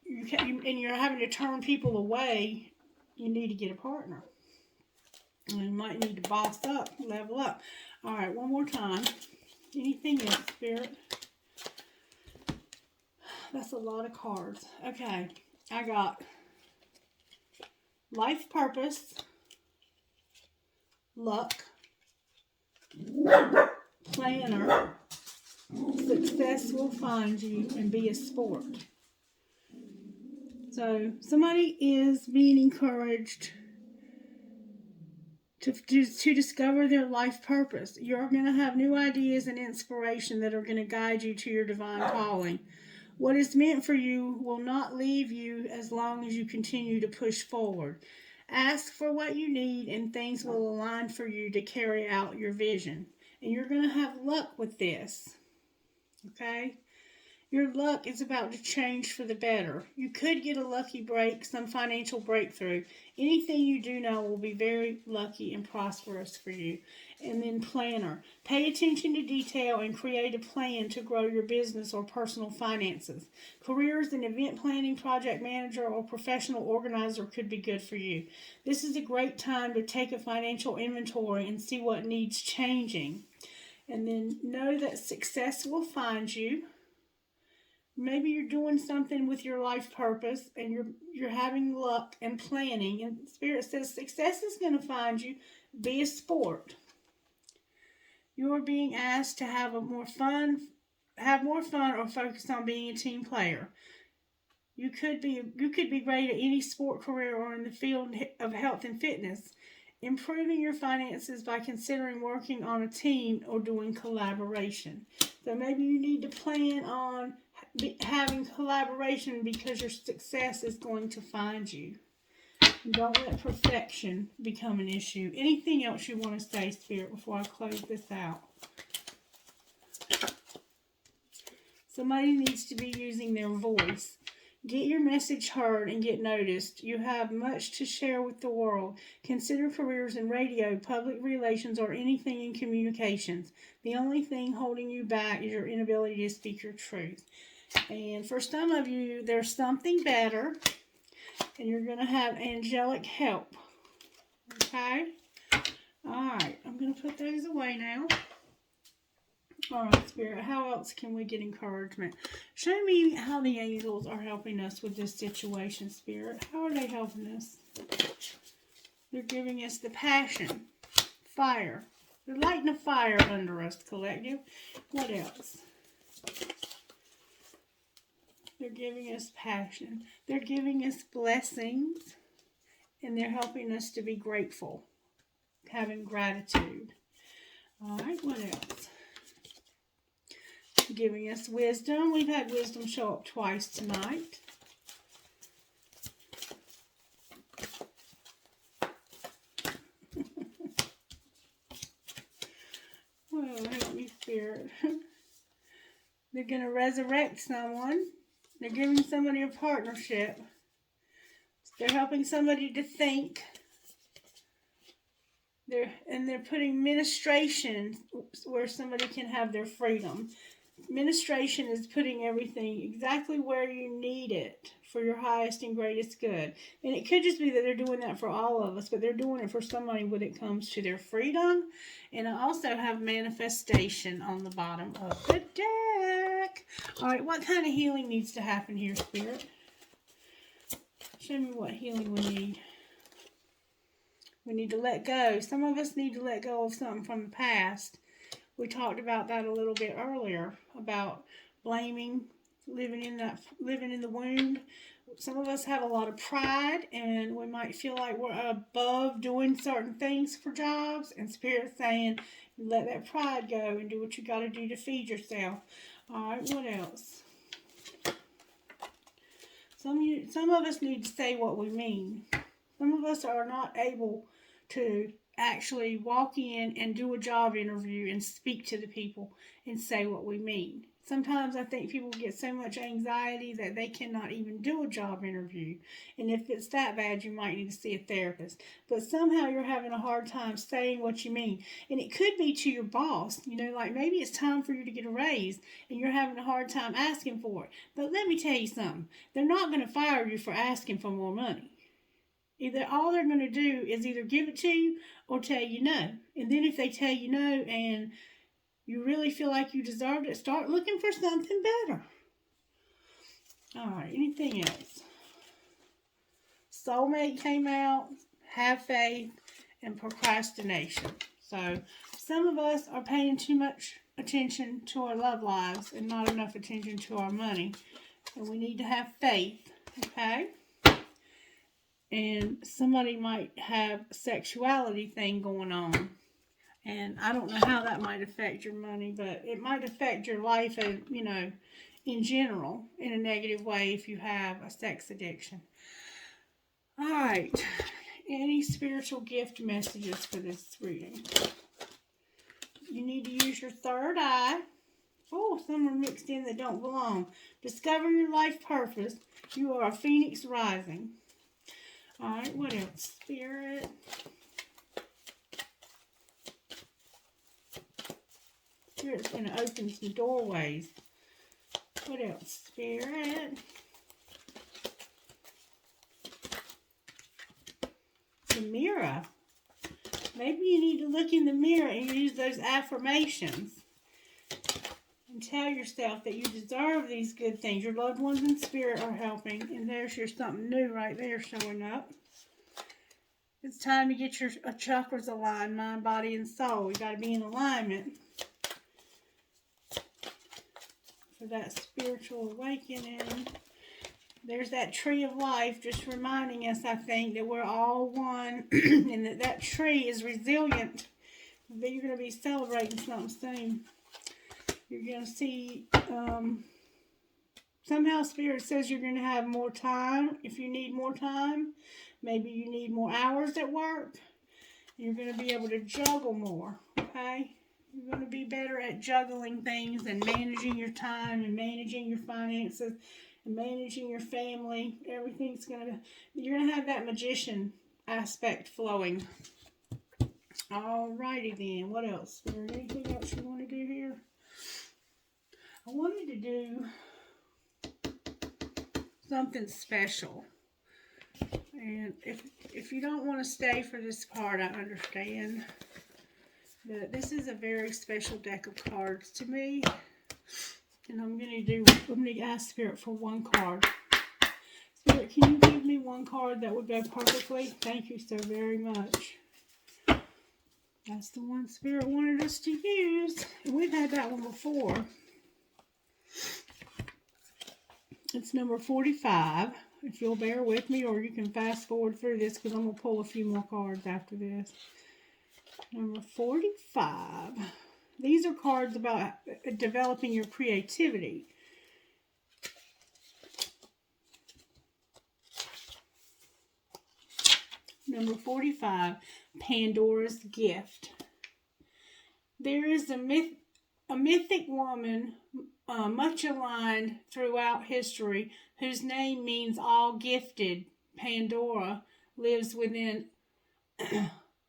and you're having to turn people away, you need to get a partner. And you might need to boss up, level up. All right, one more time. Anything else, Spirit? That's a lot of cards. Okay, I got life purpose, luck, planner, success will find you, and be a sport. So somebody is being encouraged to discover their life purpose. You're going to have new ideas and inspiration that are going to guide you to your divine calling. What is meant for you will not leave you as long as you continue to push forward. Ask for what you need and things will align for you to carry out your vision. And you're going to have luck with this. Okay? Your luck is about to change for the better. You could get a lucky break, some financial breakthrough. Anything you do now will be very lucky and prosperous for you. And then planner. Pay attention to detail and create a plan to grow your business or personal finances. Careers in event planning, project manager, or professional organizer could be good for you. This is a great time to take a financial inventory and see what needs changing. And then know that success will find you. Maybe you're doing something with your life purpose and you're having luck and planning. And Spirit says success is going to find you. Be a sport. You're being asked to have more fun or focus on being a team player. You could be great at any sport career or in the field of health and fitness. Improving your finances by considering working on a team or doing collaboration. So maybe you need to plan on having collaboration because your success is going to find you. Don't let perfection become an issue. Anything else you want to say, Spirit, before I close this out? Somebody needs to be using their voice. Get your message heard and get noticed. You have much to share with the world. Consider careers in radio, public relations, or anything in communications. The only thing holding you back is your inability to speak your truth. And for some of you, there's something better, and you're going to have angelic help. Okay? Alright, I'm going to put those away now. Alright, Spirit, how else can we get encouragement? Show me how the angels are helping us with this situation, Spirit. How are they helping us? They're giving us the passion, fire. They're lighting a fire under us, collective. What else? They're giving us passion. They're giving us blessings and they're helping us to be grateful, having gratitude. All right, what else? Giving us wisdom. We've had wisdom show up twice tonight. Oh, help me, Spirit. They're going to resurrect someone. They're giving somebody a partnership. They're helping somebody to think. They're putting ministration where somebody can have their freedom. Ministration is putting everything exactly where you need it for your highest and greatest good. And it could just be that they're doing that for all of us, but they're doing it for somebody when it comes to their freedom. And I also have manifestation on the bottom of the deck. All right, what kind of healing needs to happen here, Spirit? Show me what healing we need. We need to let go. Some of us need to let go of something from the past. We talked about that a little bit earlier, about blaming, living in the wound. Some of us have a lot of pride, and we might feel like we're above doing certain things for jobs. And Spirit's saying, let that pride go and do what you got to do to feed yourself. All right, what else? Some of us need to say what we mean. Some of us are not able to actually walk in and do a job interview and speak to the people and say what we mean. Sometimes I think people get so much anxiety that they cannot even do a job interview. And if it's that bad, you might need to see a therapist. But somehow you're having a hard time saying what you mean. And it could be to your boss. You know, like maybe it's time for you to get a raise and you're having a hard time asking for it. But let me tell you something. They're not going to fire you for asking for more money. Either all they're going to do is either give it to you or tell you no. And then if they tell you no and you really feel like you deserved it, start looking for something better. All right, anything else? Soulmate came out, have faith, and procrastination. So some of us are paying too much attention to our love lives and not enough attention to our money. And we need to have faith, okay? And somebody might have a sexuality thing going on. And I don't know how that might affect your money, but it might affect your life, you know, in general, in a negative way if you have a sex addiction. All right. Any spiritual gift messages for this reading? You need to use your third eye. Oh, some are mixed in that don't belong. Discover your life purpose. You are a phoenix rising. All right, what else? Spirit. Spirit's going to open some doorways. What else? Spirit. The mirror. Maybe you need to look in the mirror and use those affirmations. And tell yourself that you deserve these good things. Your loved ones in spirit are helping. And there's your something new right there showing up. It's time to get your chakras aligned, mind, body, and soul. You got to be in alignment for that spiritual awakening. There's that tree of life just reminding us, I think, that we're all one and that tree is resilient. You're going to be celebrating something soon. You're going to see, somehow Spirit says you're going to have more time. If you need more time, maybe you need more hours at work. You're going to be able to juggle more, okay? You're going to be better at juggling things and managing your time and managing your finances and managing your family. Everything's going to, you're going to have that magician aspect flowing. Alrighty then. What else? Is there anything else you want to do here? I wanted to do something special. And if you don't want to stay for this part, I understand. But this is a very special deck of cards to me. And I'm going to ask Spirit for one card. Spirit, can you give me one card that would go perfectly? Thank you so very much. That's the one Spirit wanted us to use. And we've had that one before. It's number 45. if you'll bear with me, or you can fast forward through this because I'm going to pull a few more cards after this. Number 45. These are cards about developing your creativity. Number 45, Pandora's gift. There is a mythic woman, much aligned throughout history, whose name means all gifted. Pandora lives within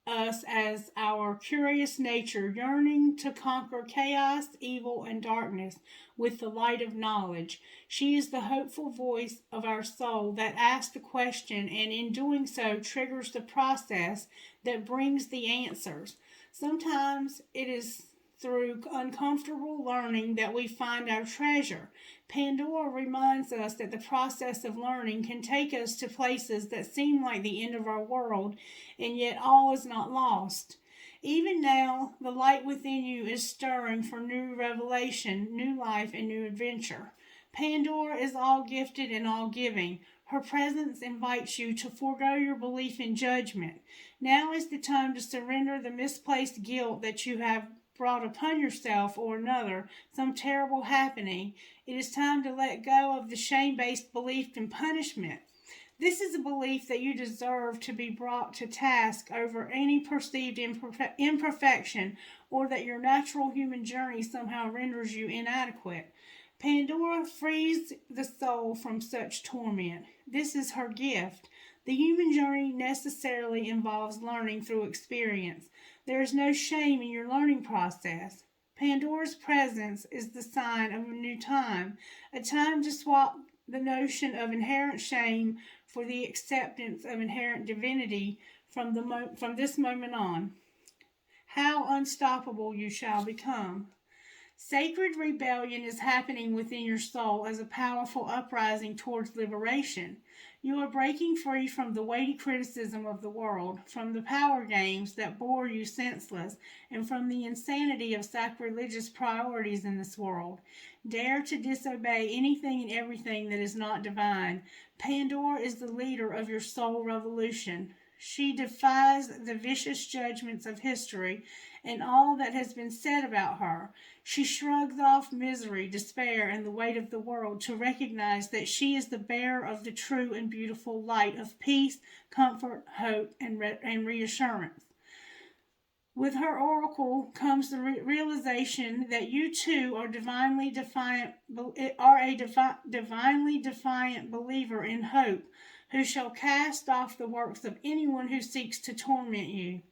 us as our curious nature, yearning to conquer chaos, evil, and darkness with the light of knowledge. She is the hopeful voice of our soul that asks the question, and in doing so triggers the process that brings the answers. Sometimes it is through uncomfortable learning that we find our treasure. Pandora reminds us that the process of learning can take us to places that seem like the end of our world, and yet all is not lost. Even now, the light within you is stirring for new revelation, new life, and new adventure. Pandora is all gifted and all giving. Her presence invites you to forego your belief in judgment. Now is the time to surrender the misplaced guilt that you have brought upon yourself or another, some terrible happening. It is time to let go of the shame-based belief in punishment. This is a belief that you deserve to be brought to task over any perceived imperfection, or that your natural human journey somehow renders you inadequate. Pandora frees the soul from such torment. This is her gift. The human journey necessarily involves learning through experience. There is no shame in your learning process. Pandora's presence is the sign of a new time, a time to swap the notion of inherent shame for the acceptance of inherent divinity from this moment on. How unstoppable you shall become. Sacred rebellion is happening within your soul as a powerful uprising towards liberation. You are breaking free from the weighty criticism of the world, from the power games that bore you senseless, and from the insanity of sacrilegious priorities in this world. Dare to disobey anything and everything that is not divine. Pandora is the leader of your soul revolution. She defies the vicious judgments of history and all that has been said about her. She shrugs off misery, despair, and the weight of the world to recognize that she is the bearer of the true and beautiful light of peace, comfort, hope, and reassurance. With her oracle comes the realization that you too are divinely defiant believer in hope, who shall cast off the works of anyone who seeks to torment you.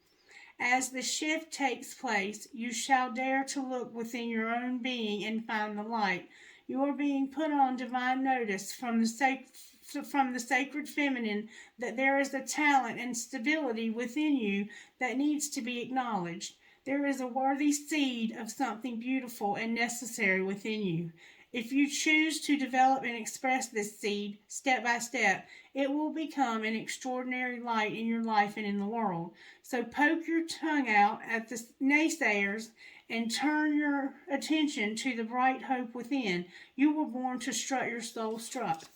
As the shift takes place, you shall dare to look within your own being and find the light. You are being put on divine notice from the sacred feminine that there is a talent and stability within you that needs to be acknowledged. There is a worthy seed of something beautiful and necessary within you. If you choose to develop and express this seed step by step, it will become an extraordinary light in your life and in the world. So poke your tongue out at the naysayers and turn your attention to the bright hope within. You were born to strut your soul stuff.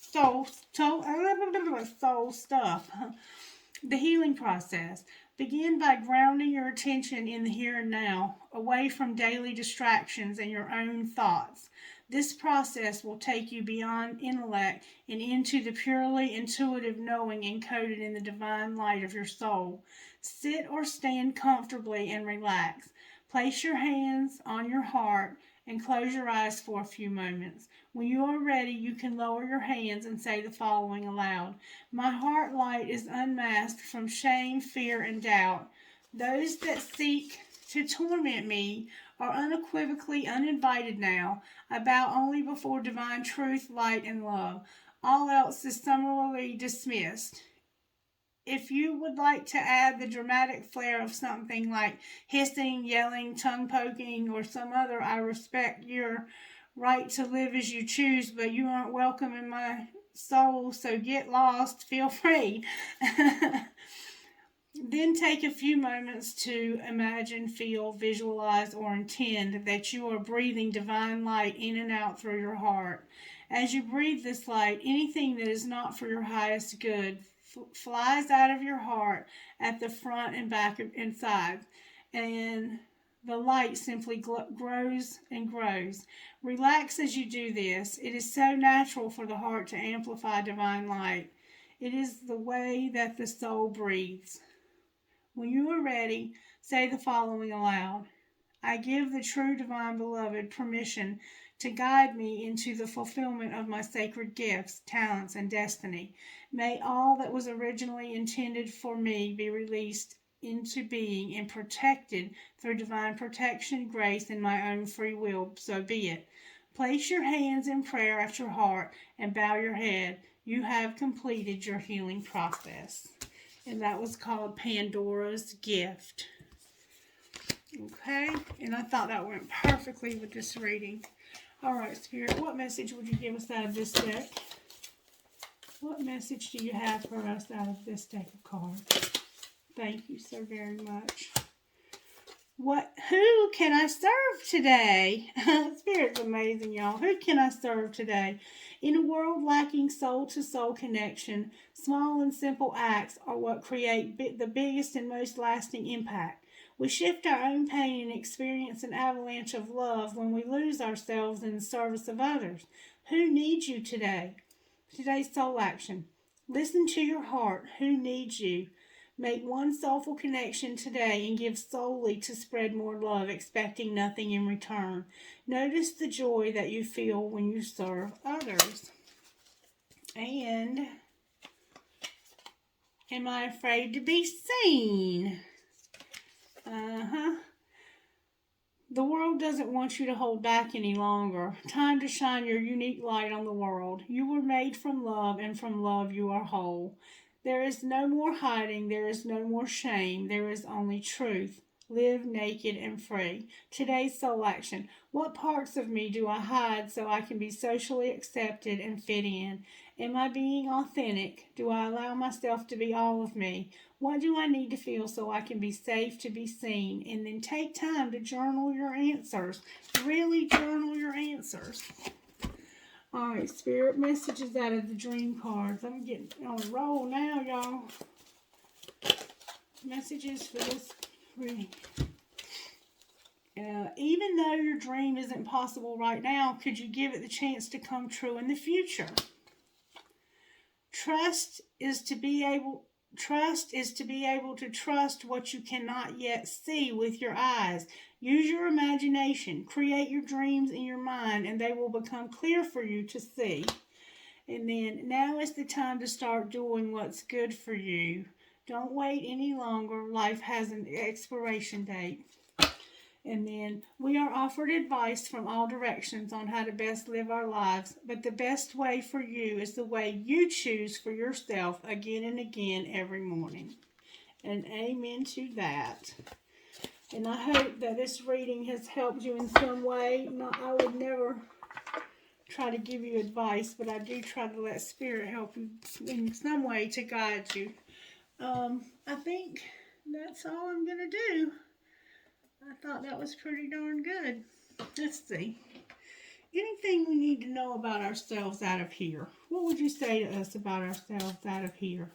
The healing process. Begin by grounding your attention in the here and now, away from daily distractions and your own thoughts. This process will take you beyond intellect and into the purely intuitive knowing encoded in the divine light of your soul. Sit or stand comfortably and relax. Place your hands on your heart and close your eyes for a few moments. When you are ready, you can lower your hands and say the following aloud. My heart light is unmasked from shame, fear, and doubt. Those that seek to torment me are unequivocally uninvited now. I bow only before divine truth, light, and love. All else is summarily dismissed. If you would like to add the dramatic flair of something like hissing, yelling, tongue poking, or some other, I respect your right to live as you choose, but you aren't welcome in my soul, so get lost, feel free. Then take a few moments to imagine, feel, visualize, or intend that you are breathing divine light in and out through your heart. As you breathe this light, anything that is not for your highest good flies out of your heart at the front and back and sides, and the light simply grows and grows. Relax as you do this. It is so natural for the heart to amplify divine light. It is the way that the soul breathes. When you are ready, say the following aloud. I give the true divine beloved permission to guide me into the fulfillment of my sacred gifts, talents, and destiny. May all that was originally intended for me be released into being and protected through divine protection, grace, and my own free will. So be it. Place your hands in prayer at your heart and bow your head. You have completed your healing process. And that was called Pandora's Gift. Okay, and I thought that went perfectly with this reading. All right, Spirit, what message would you give us out of this deck? What message do you have for us out of this deck of cards? Thank you so very much. Who can I serve today? Spirit's amazing, y'all. Who can I serve today? In a world lacking soul-to-soul connection, small and simple acts are what create the biggest and most lasting impact. We shift our own pain and experience an avalanche of love when we lose ourselves in the service of others. Who needs you today? Today's soul action. Listen to your heart. Who needs you? Make one soulful connection today and give solely to spread more love, expecting nothing in return. Notice the joy that you feel when you serve others. And am I afraid to be seen? The world doesn't want you to hold back any longer. Time to shine your unique light on the world. You were made from love, and from love you are whole. There is no more hiding. There is no more shame. There is only truth. Live naked and free. Today's soul action. What parts of me do I hide so I can be socially accepted and fit in? Am I being authentic? Do I allow myself to be all of me? What do I need to feel so I can be safe to be seen? And then take time to journal your answers. Really journal your answers. All right, Spirit messages out of the dream cards. I'm getting on a roll now, y'all. Messages for this reading. Even though your dream isn't possible right now, could you give it the chance to come true in the future? Trust is to be able to trust what you cannot yet see with your eyes. Use your imagination. Create your dreams in your mind, and they will become clear for you to see. And then, now is the time to start doing what's good for you. Don't wait any longer. Life has an expiration date. And then, we are offered advice from all directions on how to best live our lives, but the best way for you is the way you choose for yourself again and again every morning. And amen to that. And I hope that this reading has helped you in some way. I would never try to give you advice, but I do try to let Spirit help you in some way to guide you. I think that's all I'm going to do. I thought that was pretty darn good. Let's see. Anything we need to know about ourselves out of here? What would you say to us about ourselves out of here?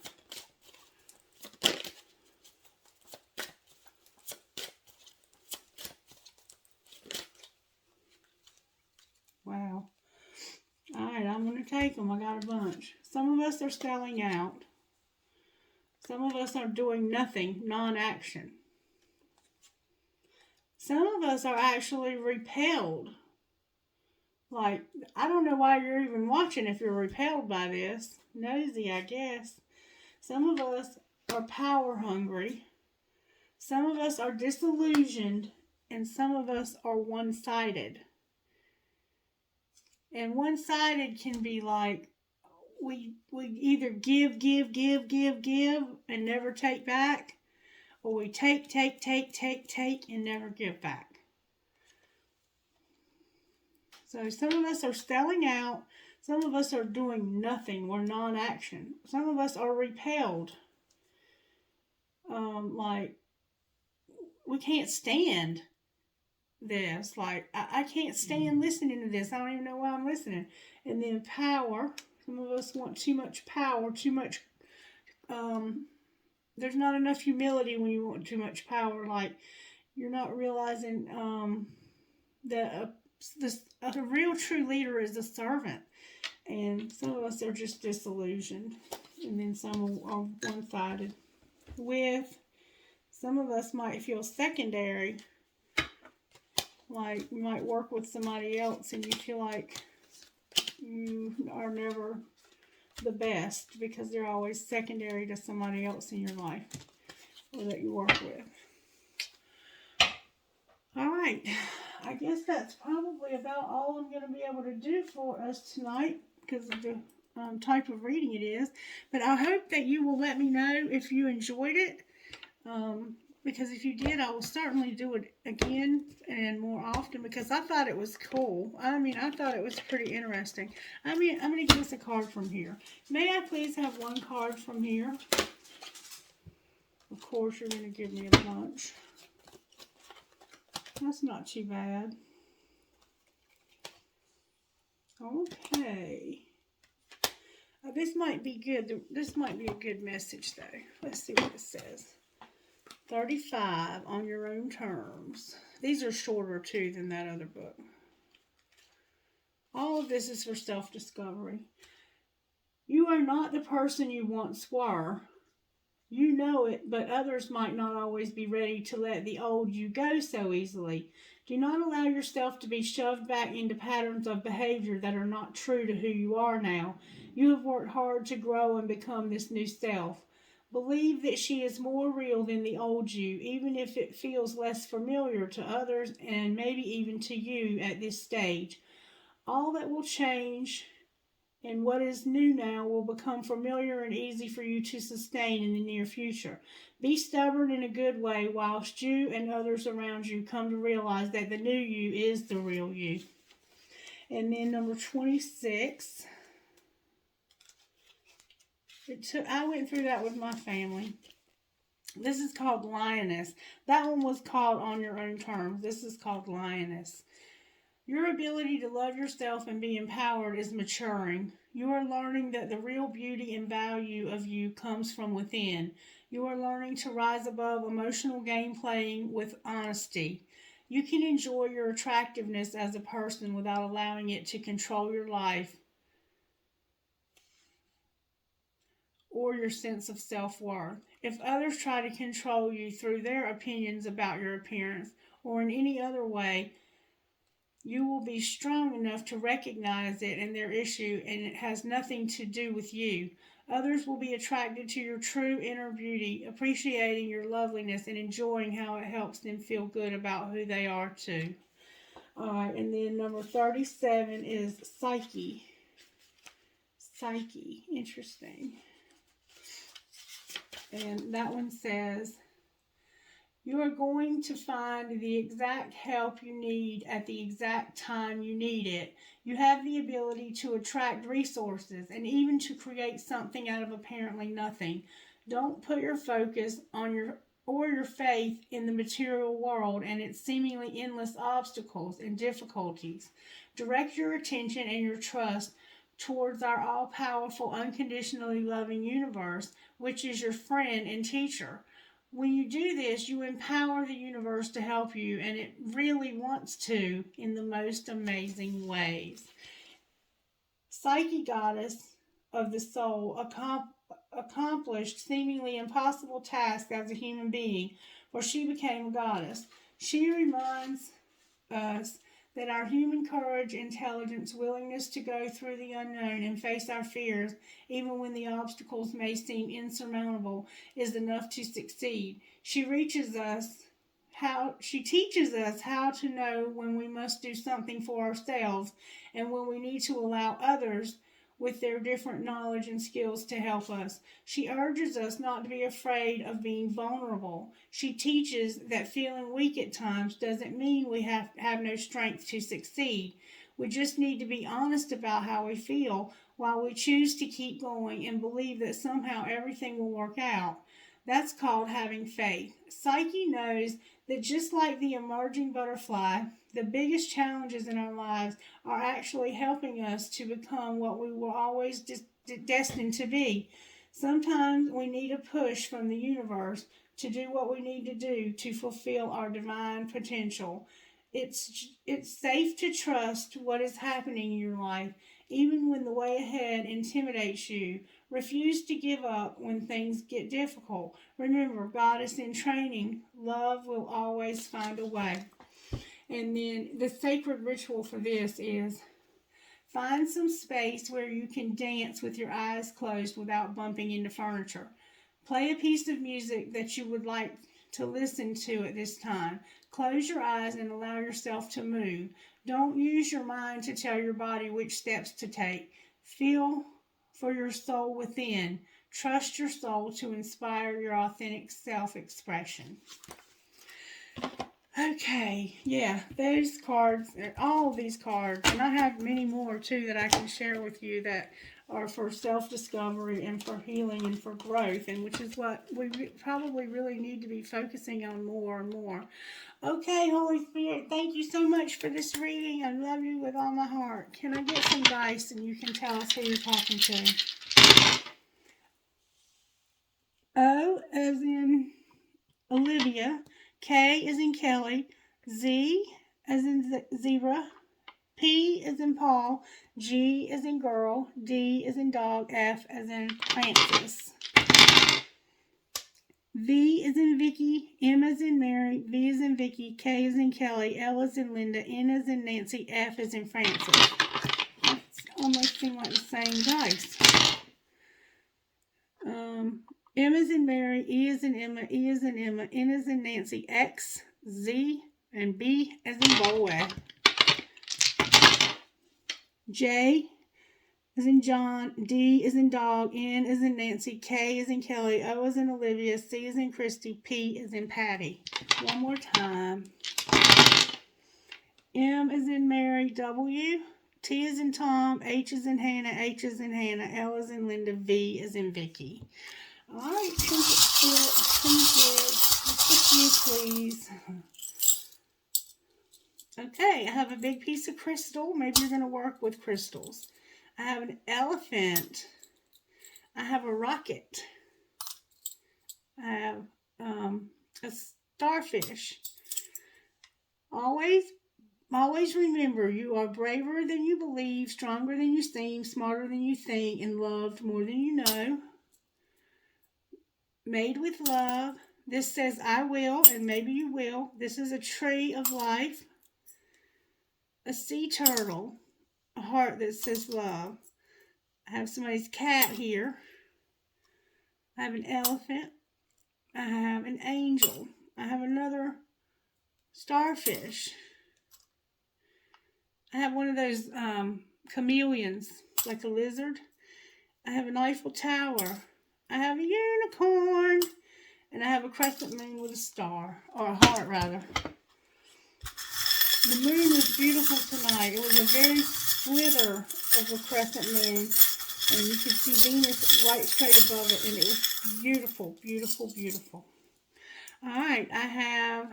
Wow. All right, I'm going to take them. I got a bunch. Some of us are selling out. Some of us are doing nothing, non-action. Some of us are actually repelled. Like, I don't know why you're even watching if you're repelled by this. Nosy, I guess. Some of us are power hungry. Some of us are disillusioned. And some of us are one-sided. And one-sided can be like, we either give, and never take back. Or we take, and never give back. So some of us are selling out. Some of us are doing nothing. We're non-action. Some of us are repelled. Like, we can't stand this. Like, I can't stand listening to this. I don't even know why I'm listening. And then power. Some of us want too much power, too much, there's not enough humility when you want too much power. Like, you're not realizing that a real true leader is a servant. And some of us are just disillusioned. And then some are one-sided. With some of us might feel secondary. Like, you might work with somebody else and you feel like you are never the best because they're always secondary to somebody else in your life or that you work with. All right. I guess that's probably about all I'm going to be able to do for us tonight because of the type of reading it is. But I hope that you will let me know if you enjoyed it. Because if you did, I will certainly do it again and more often because I thought it was cool. I mean, I thought it was pretty interesting. I'm going to give us a card from here. May I please have one card from here? Of course, you're going to give me a bunch. That's not too bad. Okay. This might be good. This might be a good message, though. Let's see what it says. 35 on your own terms. These are shorter, too, than that other book. All of this is for self-discovery. You are not the person you once were. You know it, but others might not always be ready to let the old you go so easily. Do not allow yourself to be shoved back into patterns of behavior that are not true to who you are now. You have worked hard to grow and become this new self. Believe that she is more real than the old you, even if it feels less familiar to others and maybe even to you at this stage. All that will change and what is new now will become familiar and easy for you to sustain in the near future. Be stubborn in a good way whilst you and others around you come to realize that the new you is the real you. And then number 26. I went through that with my family. This is called Lioness. That one was called On Your Own Terms. This is called Lioness. Your ability to love yourself and be empowered is maturing. You are learning that the real beauty and value of you comes from within. You are learning to rise above emotional game playing with honesty. You can enjoy your attractiveness as a person without allowing it to control your life or your sense of self-worth. If others try to control you through their opinions about your appearance or in any other way, you will be strong enough to recognize it and their issue, and it has nothing to do with you. Others will be attracted to your true inner beauty, appreciating your loveliness and enjoying how it helps them feel good about who they are too. Alright, and then number 37 is Psyche. Psyche, interesting. And that one says, you are going to find the exact help you need at the exact time you need it. You have the ability to attract resources and even to create something out of apparently nothing. Don't put your focus on your faith in the material world and its seemingly endless obstacles and difficulties. Direct your attention and your trust towards our all-powerful, unconditionally loving universe, which is your friend and teacher. When you do this, you empower the universe to help you, and it really wants to in the most amazing ways. Psyche goddess of the soul accomplished seemingly impossible tasks as a human being, for she became a goddess. She reminds us that our human courage, intelligence, willingness to go through the unknown and face our fears, even when the obstacles may seem insurmountable, is enough to succeed. She teaches us how to know when we must do something for ourselves and when we need to allow others with their different knowledge and skills to help us. She urges us not to be afraid of being vulnerable. She teaches that feeling weak at times doesn't mean we have no strength to succeed. We just need to be honest about how we feel while we choose to keep going and believe that somehow everything will work out. That's called having faith. Psyche knows that just like the emerging butterfly, the biggest challenges in our lives are actually helping us to become what we were always destined to be. Sometimes we need a push from the universe to do what we need to do to fulfill our divine potential. It's safe to trust what is happening in your life, even when the way ahead intimidates you. Refuse to give up when things get difficult. Remember, God is in training. Love will always find a way. And then the sacred ritual for this is find some space where you can dance with your eyes closed without bumping into furniture. Play a piece of music that you would like to listen to at this time. Close your eyes and allow yourself to move. Don't use your mind to tell your body which steps to take. Feel for your soul within. Trust your soul to inspire your authentic self-expression. Okay, yeah, those cards, all of these cards, and I have many more too that I can share with you that are for self-discovery and for healing and for growth, and which is what we probably really need to be focusing on more and more. Okay, Holy Spirit, thank you so much for this reading. I love you with all my heart. Can I get some dice and you can tell us who you're talking to? O as in Olivia, K as in Kelly, Z as in zebra, P as in Paul, G as in girl, D as in dog, F as in Francis. V as in Vicky, M as in Mary, V as in Vicky, K as in Kelly, L as in Linda, N as in Nancy, F as in Francis. It's almost seem like the same dice. M as in Mary, E as in Emma, E as in Emma, N as in Nancy, X, Z, and B as in boy. J as in John, D as in dog, N as in Nancy, K as in Kelly, O as in Olivia, C as in Christie, P as in Patty. One more time. M as in Mary, W, T as in Tom, H as in Hannah, H as in Hannah, L as in Linda, V as in Vicky. All right, just a few, please. Okay, I have a big piece of crystal. Maybe you're going to work with crystals. I have an elephant. I have a rocket. I have a starfish. Always remember, you are braver than you believe, stronger than you seem, smarter than you think, and loved more than you know. Made with love. This says, I will, and maybe you will. This is a tree of life. A sea turtle. A heart that says love. I have somebody's cat here. I have an elephant. I have an angel. I have another starfish. I have one of those chameleons, like a lizard. I have an Eiffel Tower. I have a unicorn. And I have a crescent moon with a star, or a heart rather. The moon was beautiful tonight. It was a very slither of a crescent moon. And you could see Venus right straight above it. And it was beautiful, beautiful, beautiful. All right, I have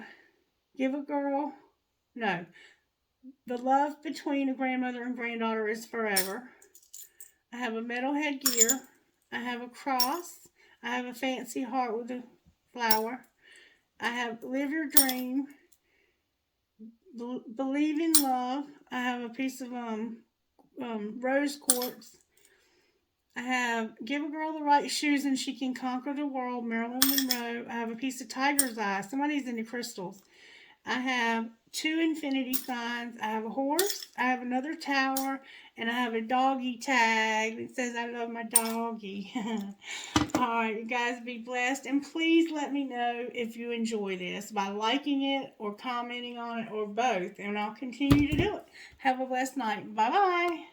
the love between a grandmother and granddaughter is forever. I have a metalhead gear. I have a cross. I have a fancy heart with a flower. I have live your dream. Believe in love. I have a piece of rose quartz. I have give a girl the right shoes and she can conquer the world, Marilyn Monroe. I have a piece of tiger's eye. Somebody's into crystals. I have 2 infinity signs. I have a horse. I have another tower. And I have a doggy tag that says I love my doggy. All right, you guys be blessed. And please let me know if you enjoy this by liking it or commenting on it or both. And I'll continue to do it. Have a blessed night. Bye-bye.